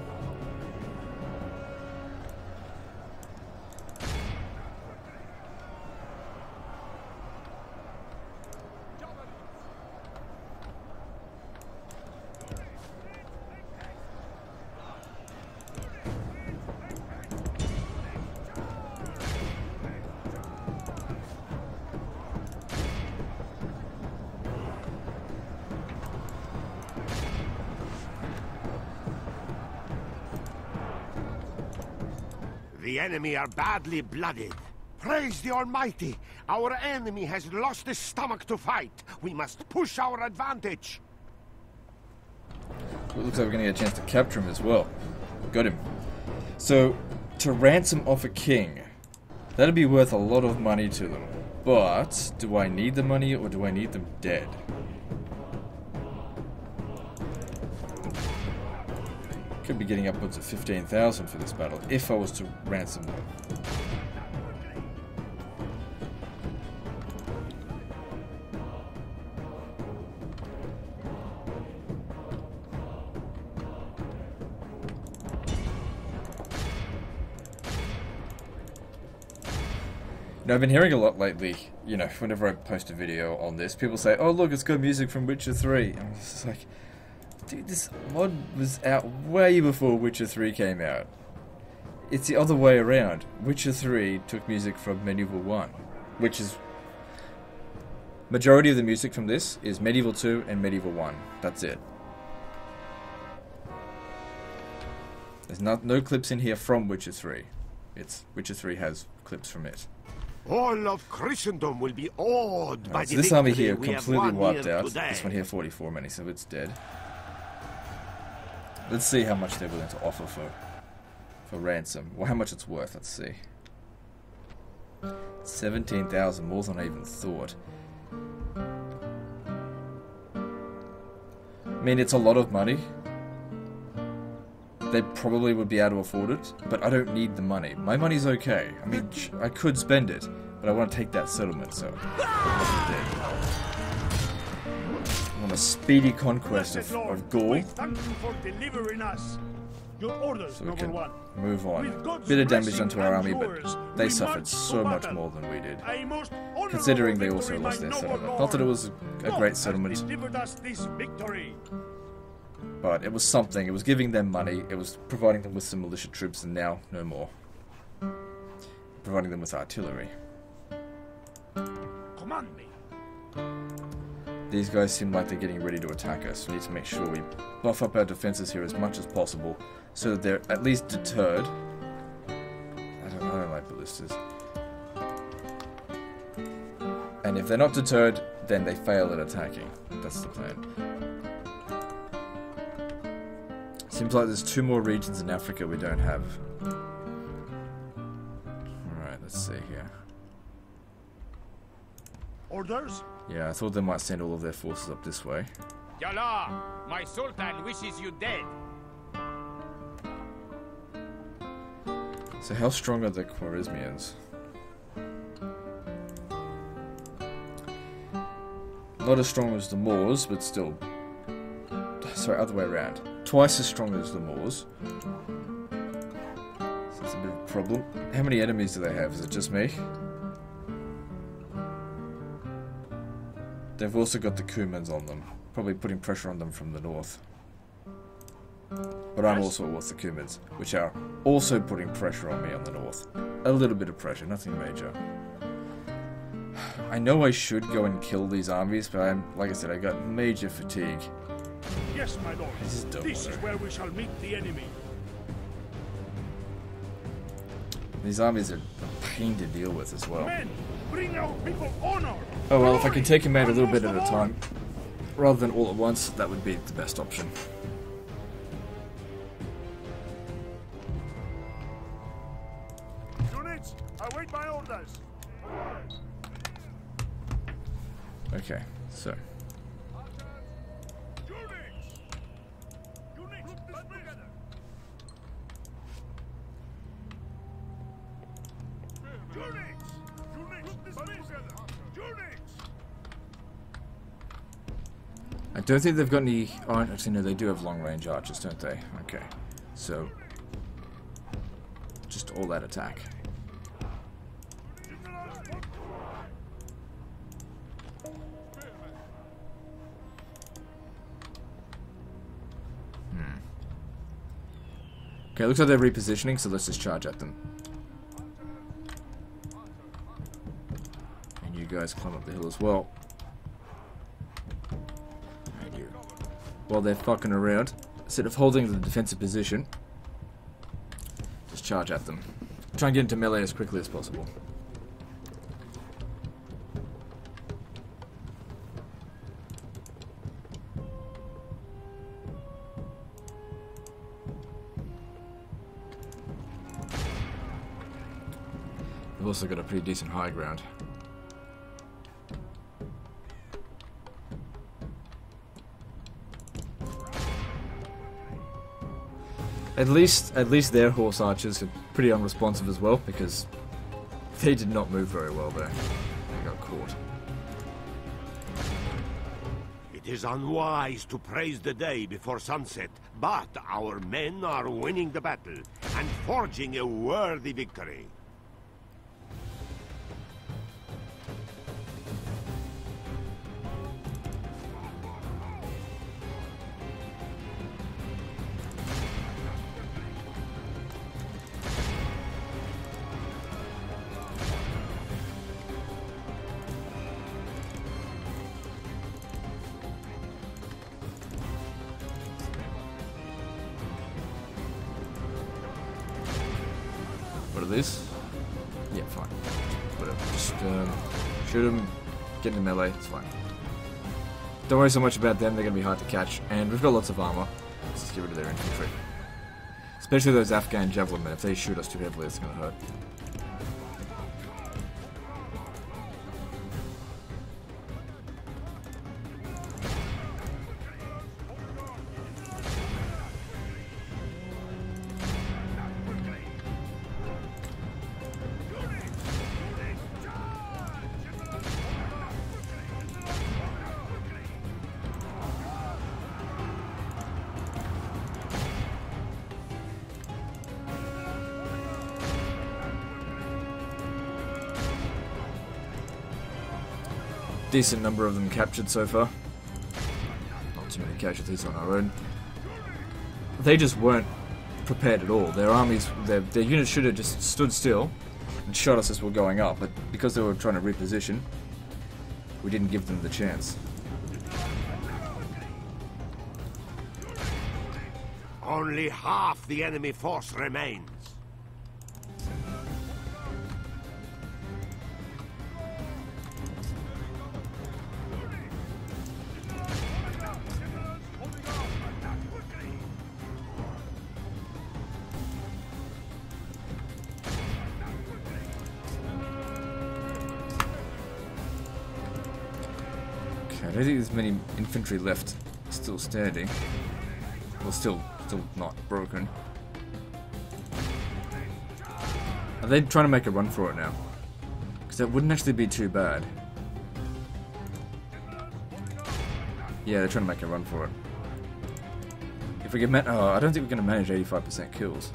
The enemy are badly blooded. Praise the Almighty! Our enemy has lost his stomach to fight. We must push our advantage. It looks like we're going to get a chance to capture him as well. Got him. So, to ransom off a king, that'd be worth a lot of money to them. But, do I need the money or do I need them dead? Could be getting upwards of 15,000 for this battle, if I was to ransom them. Now, I've been hearing a lot lately, you know, whenever I post a video on this, people say, oh look, it's got music from Witcher 3. And I'm just like, dude, this mod was out way before Witcher 3 came out. It's the other way around. Witcher 3 took music from Medieval 1, which is... Majority of the music from this is Medieval 2 and Medieval 1. That's it. There's no clips in here from Witcher 3. It's Witcher 3 has clips from it. All of Christendom will be awed by So the this army victory here we have completely won wiped here out. today. This one here 44 many, so it's dead. Let's see how much they're willing to offer for ransom. Well, how much it's worth, let's see. 17,000, more than I even thought. I mean, it's a lot of money. They probably would be able to afford it, but I don't need the money. My money's okay. I mean, I could spend it, but I want to take that settlement, so... I want a speedy conquest of Gaul. Thank you for delivering us. Your orders, So we number can one. move on. With God's Bit of damage blessing done to our and army, yours, but they we suffered march so to much battle. more than we did. A most honorable Considering they also victory, lost my their noble settlement. lord. Not that it was a God great has settlement, delivered us this victory. but it was something. It was giving them money, it was providing them with some militia troops, and now no more. Providing them with artillery. Command me. These guys seem like they're getting ready to attack us. We need to make sure we buff up our defenses here as much as possible, so that they're at least deterred. I don't like ballistas. And if they're not deterred, then they fail at attacking. That's the plan. Seems like there's 2 more regions in Africa we don't have. Alright, let's see here. Orders? Yeah, I thought they might send all of their forces up this way. Yalla, my sultan wishes you dead. So how strong are the Khwarezmians? Not as strong as the Moors, but still... Sorry, other way around. Twice as strong as the Moors. So that's a bit of a problem. How many enemies do they have? Is it just me? They've also got the Cumans on them. Probably putting pressure on them from the north. But I'm also with the Cumans, which are also putting pressure on me on the north. A little bit of pressure, nothing major. I know I should go and kill these armies, but I'm, like I said, I got major fatigue. Yes, my lord. This is where we shall meet the enemy. These armies are a pain to deal with as well. Men, bring our people honor. Oh well, if I can take them out a and little bit at most a of all, time, rather than all at once, that would be the best option. Units, await my orders. Okay, so... Units! Units, let's together. Units! Units, dismissed. Units! I don't think they've got any... Oh, actually no, they do have long-range archers, don't they? Okay, so... Just all that attack. Okay, looks like they're repositioning, so let's just charge at them. And you guys climb up the hill as well. And you. While they're fucking around, instead of holding the defensive position, just charge at them. Try and get into melee as quickly as possible. We've also got a pretty decent high ground. At least their horse archers are pretty unresponsive as well, because they did not move very well there. They got caught. It is unwise to praise the day before sunset, but our men are winning the battle and forging a worthy victory. What are these? Yeah, fine. Whatever. Just shoot them, get into melee, it's fine. Don't worry so much about them, they're going to be hard to catch. And we've got lots of armor. Let's just get rid of their infantry. Especially those Afghan javelin men. If they shoot us too heavily, it's going to hurt. Decent number of them captured so far. Not too many casualties on our own. They just weren't prepared at all. Their armies, their units should have just stood still and shot us as we're going up, but because they were trying to reposition, we didn't give them the chance. Only half the enemy force remains. I don't think there's many infantry left still standing. Well, still not broken. Are they trying to make a run for it now? Because that wouldn't actually be too bad. Yeah, they're trying to make a run for it. If we can I don't think we're going to manage 85% kills.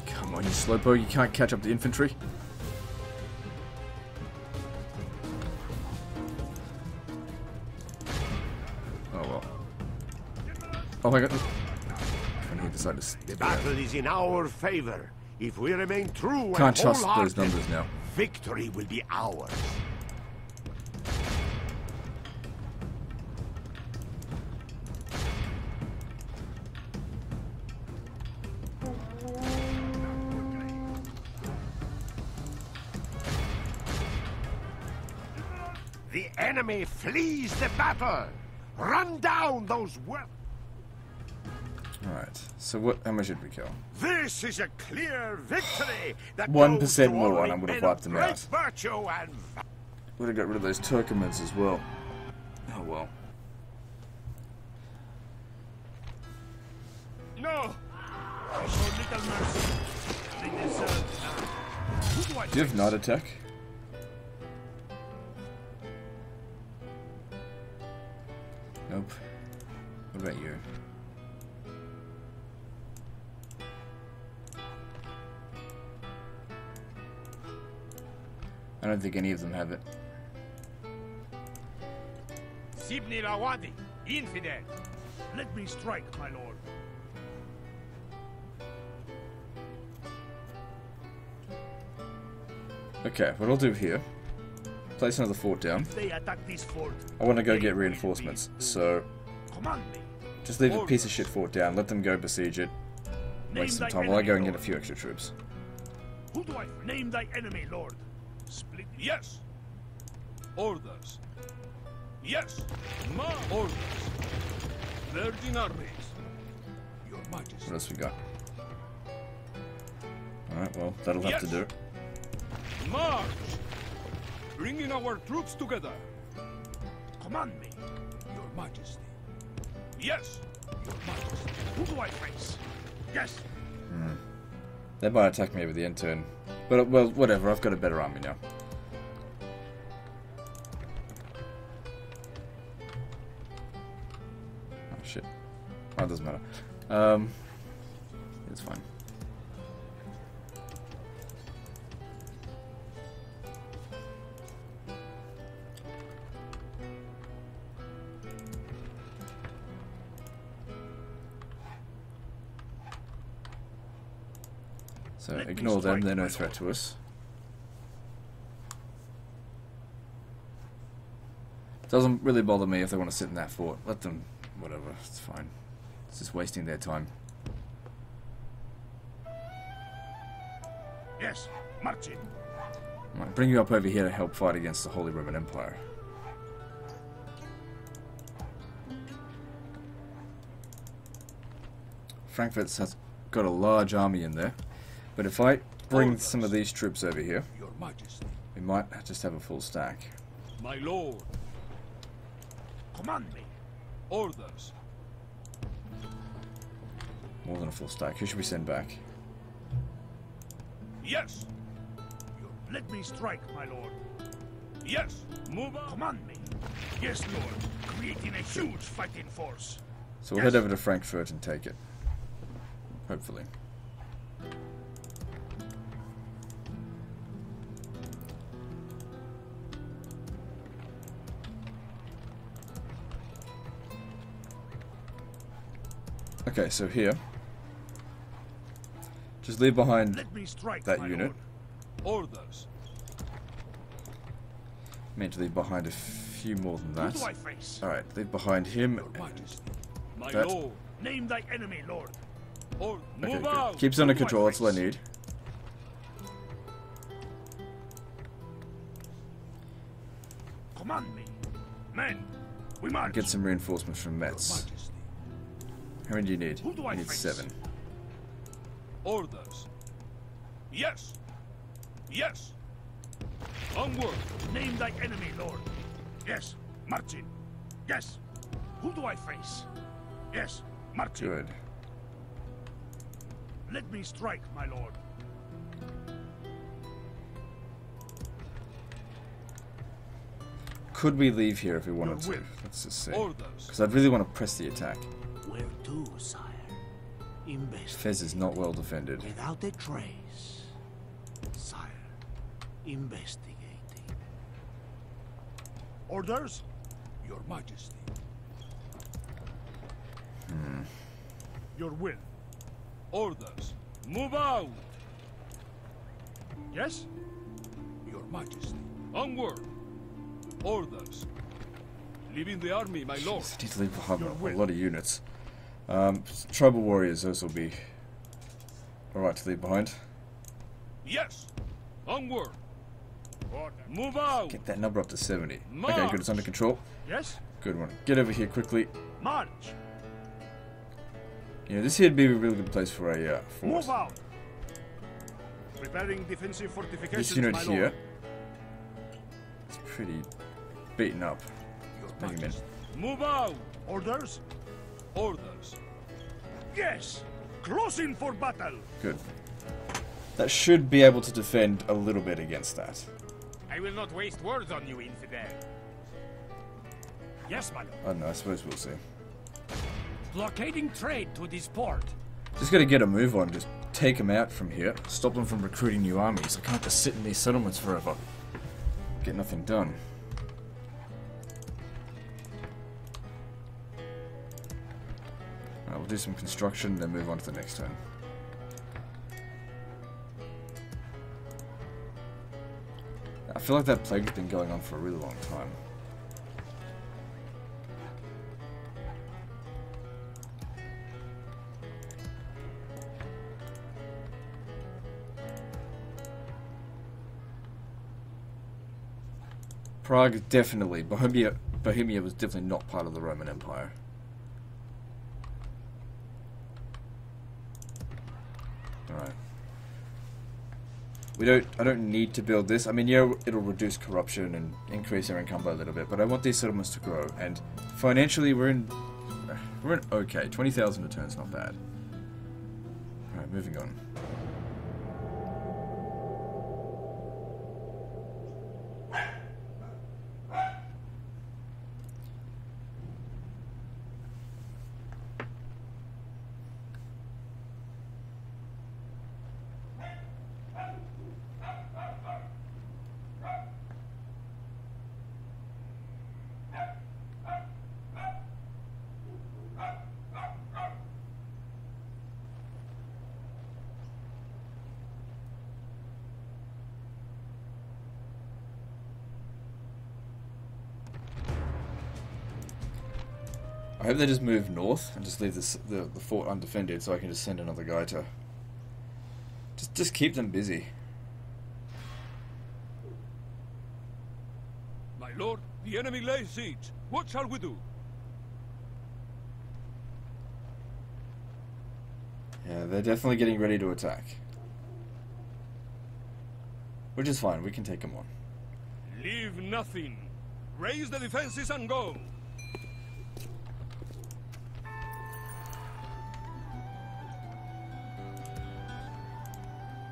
Come on, you slowpoke, you can't catch up the infantry. Oh my god. And he decided to The battle is in our favor. If we remain true Can't and trust wholehearted, those numbers now. victory will be ours. The enemy flees the battle. Run down those Alright, so how much did we kill? This is a clear victory. That 1% goes to more all and I would have men wiped of them great out. Virtue and Would have got rid of those Turkomans as well. Oh well. No! I show little mercy. They deserve none. Who do I Do you have night attack? Nope. What about you? I don't think any of them have it. Sibni Lawadi, infidel. Let me strike, my lord. Okay, what I'll do here, place another fort down. If they attack this fort, I want to go they get will reinforcements, be so command me. Just leave a piece of shit fort down. Let them go besiege it. Waste some time while I go and get a few extra troops. Who do I name thy enemy, Lord? Split. Yes. Orders. Yes. My orders. Virgin armies. Your Majesty. What else we got? Alright, well, that'll have to do. March! Bringing our troops together. Command me. Your Majesty. Yes. Your Majesty. Who do I face? Yes. They might attack me over the end turn. But, well, whatever. I've got a better army now. Oh, shit. Oh, it doesn't matter. It's fine. So ignore them, they're no threat to us. Doesn't really bother me if they want to sit in that fort. Let them, whatever, it's fine. It's just wasting their time. Yes, marching. I might bring you up over here to help fight against the Holy Roman Empire. Frankfurt's has got a large army in there. But if I bring some of these troops over here, Your Majesty. we might just have a full stack. My lord. Command me. Orders. More than a full stack. Who should we send back? Yes. Let me strike, my lord. Yes. Move out. Command me. Yes, lord. Creating a huge fighting force. So we'll head over to Frankfurt and take it. Hopefully. Okay, so here, just leave behind Let me strike, that my unit. lord. Orders. Meant to leave behind a few more than Who that. do I face? Alright, leave behind him. Your Majesty. My That- lord. Name thy enemy, lord. Or Okay, move good. out. Keeps under Who do I control, that's all I face? need. Command me. Men, we march. Get some reinforcements from Your Metz. Majesty. How many do you need? Who do You I need face? 7. Orders. Yes. Yes. Onward. Name thy enemy, lord. Yes, marching. Yes. Who do I face? Yes, marching. Good. Let me strike, my lord. Could we leave here if we wanted Your to? will. Let's just see. Orders. Because I'd really want to press the attack. Where to, sire? Investigate. Fez is not well defended. Without a trace. Sire, investigating. Orders? Your Majesty. Your will. Orders. Move out. Yes? Your Majesty. Onward. Orders. Leaving the army, my lord. I need to leave behind Your a will. lot of units. Tribal warriors, those will be alright to leave behind. Yes. Onward. Move out. Get that number up to 70. Okay, March. good, it's under control. Yes? Good one. Get over here quickly. March. You know, this here'd be a really good place for a force. Move out. Preparing defensive fortifications, This unit my here lord. is pretty beaten up. Your Bring him in. Majesty. Move out. Orders? Orders. Yes. Closing for battle. Good. That should be able to defend a little bit against that. I will not waste words on you, infidel. Yes, my lord. I don't know, I suppose we'll see. Blockading trade to this port. Just gotta get a move on, just take them out from here. Stop them from recruiting new armies. I can't just sit in these settlements forever. Get nothing done. Alright, we'll do some construction, then move on to the next turn. I feel like that plague's been going on for a really long time. Prague, definitely. Bohemia was definitely not part of the Roman Empire. Alright. I don't need to build this. I mean, yeah, it'll reduce corruption and increase our income by a little bit, but I want these settlements to grow, and financially we're in okay. 20,000 a turn's not bad. Alright, moving on. I hope they just move north and just leave the fort undefended, so I can just send another guy to just keep them busy. My lord, the enemy lays siege. What shall we do? Yeah, they're definitely getting ready to attack. Which is fine, we can take them on. Leave nothing. Raise the defenses and go.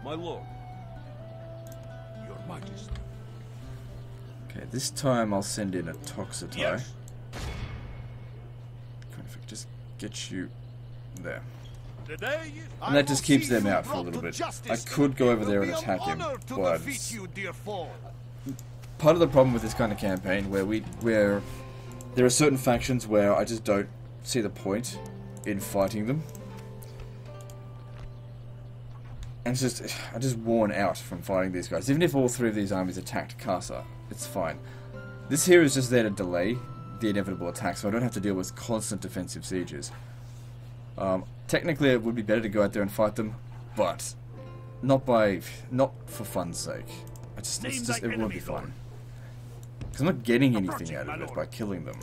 My lord. Your Majesty. Okay, this time I'll send in a Toxotai. Yes. Just get you there. The day is... And that just keeps them out for a little bit. I could go over there and attack him, but part of the problem with this kind of campaign where there are certain factions where I just don't see the point in fighting them. And I'm just worn out from fighting these guys. Even if all three of these armies attacked Casa, it's fine. This here is just there to delay the inevitable attack, so I don't have to deal with constant defensive sieges. Technically, it would be better to go out there and fight them, but not for fun's sake. It won't be fun. Because I'm not getting anything out of it by killing them.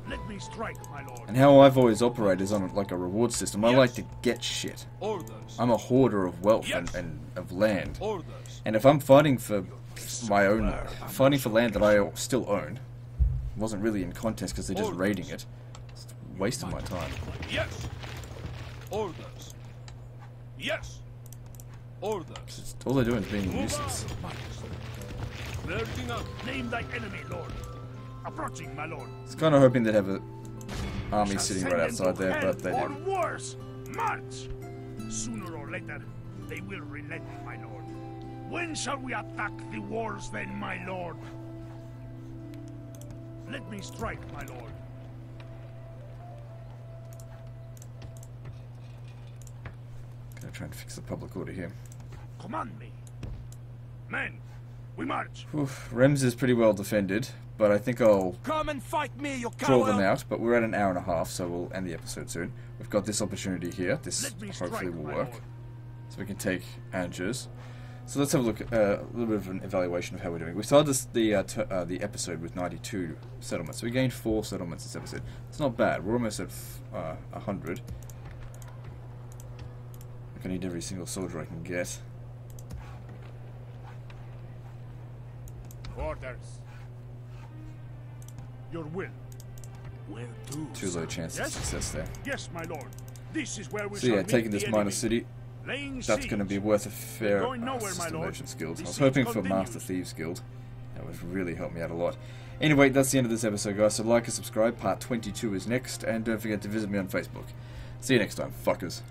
Let me strike, my lord. And how I've always operated is on like a reward system. I like to get shit. Orders. I'm a hoarder of wealth and of land. Orders. And if I'm fighting for my own, fighting for land that I still own, wasn't really in contest because they're just raiding it. It's a waste of my time. Yes. Orders. Yes. Orders. All they're doing is being useless. Name thy enemy, lord. Approaching, my lord. I was kind of hoping they'd have an army sitting right outside there, but they or didn't. worse, march. Sooner or later, they will relent, my lord. When shall we attack the wars, then, my lord? Let me strike, my lord. Gonna try and fix the public order here. Command me. Men, we march. Oof, Rems is pretty well defended, but I think I'll Come and fight me, you draw coward! them out. But we're at an hour and a half, so we'll end the episode soon. We've got this opportunity here. This hopefully will work. So we can take Angers. So let's have a look at a little bit of an evaluation of how we're doing. We started the episode with 92 settlements. So we gained 4 settlements this episode. It's not bad. We're almost at 100. I need every single soldier I can get. Orders. Your will. Where to? Too low chance of success there. Yes, my lord. This is where we So shall yeah, meet taking the this minor enemy. city, Laying that's going to siege. be worth a fair Going nowhere, my system lord. merchant skills. The I was siege hoping for continues. Master Thieves Guild. That would really help me out a lot. Anyway, that's the end of this episode, guys. So like and subscribe. Part 22 is next. And don't forget to visit me on Facebook. See you next time, fuckers.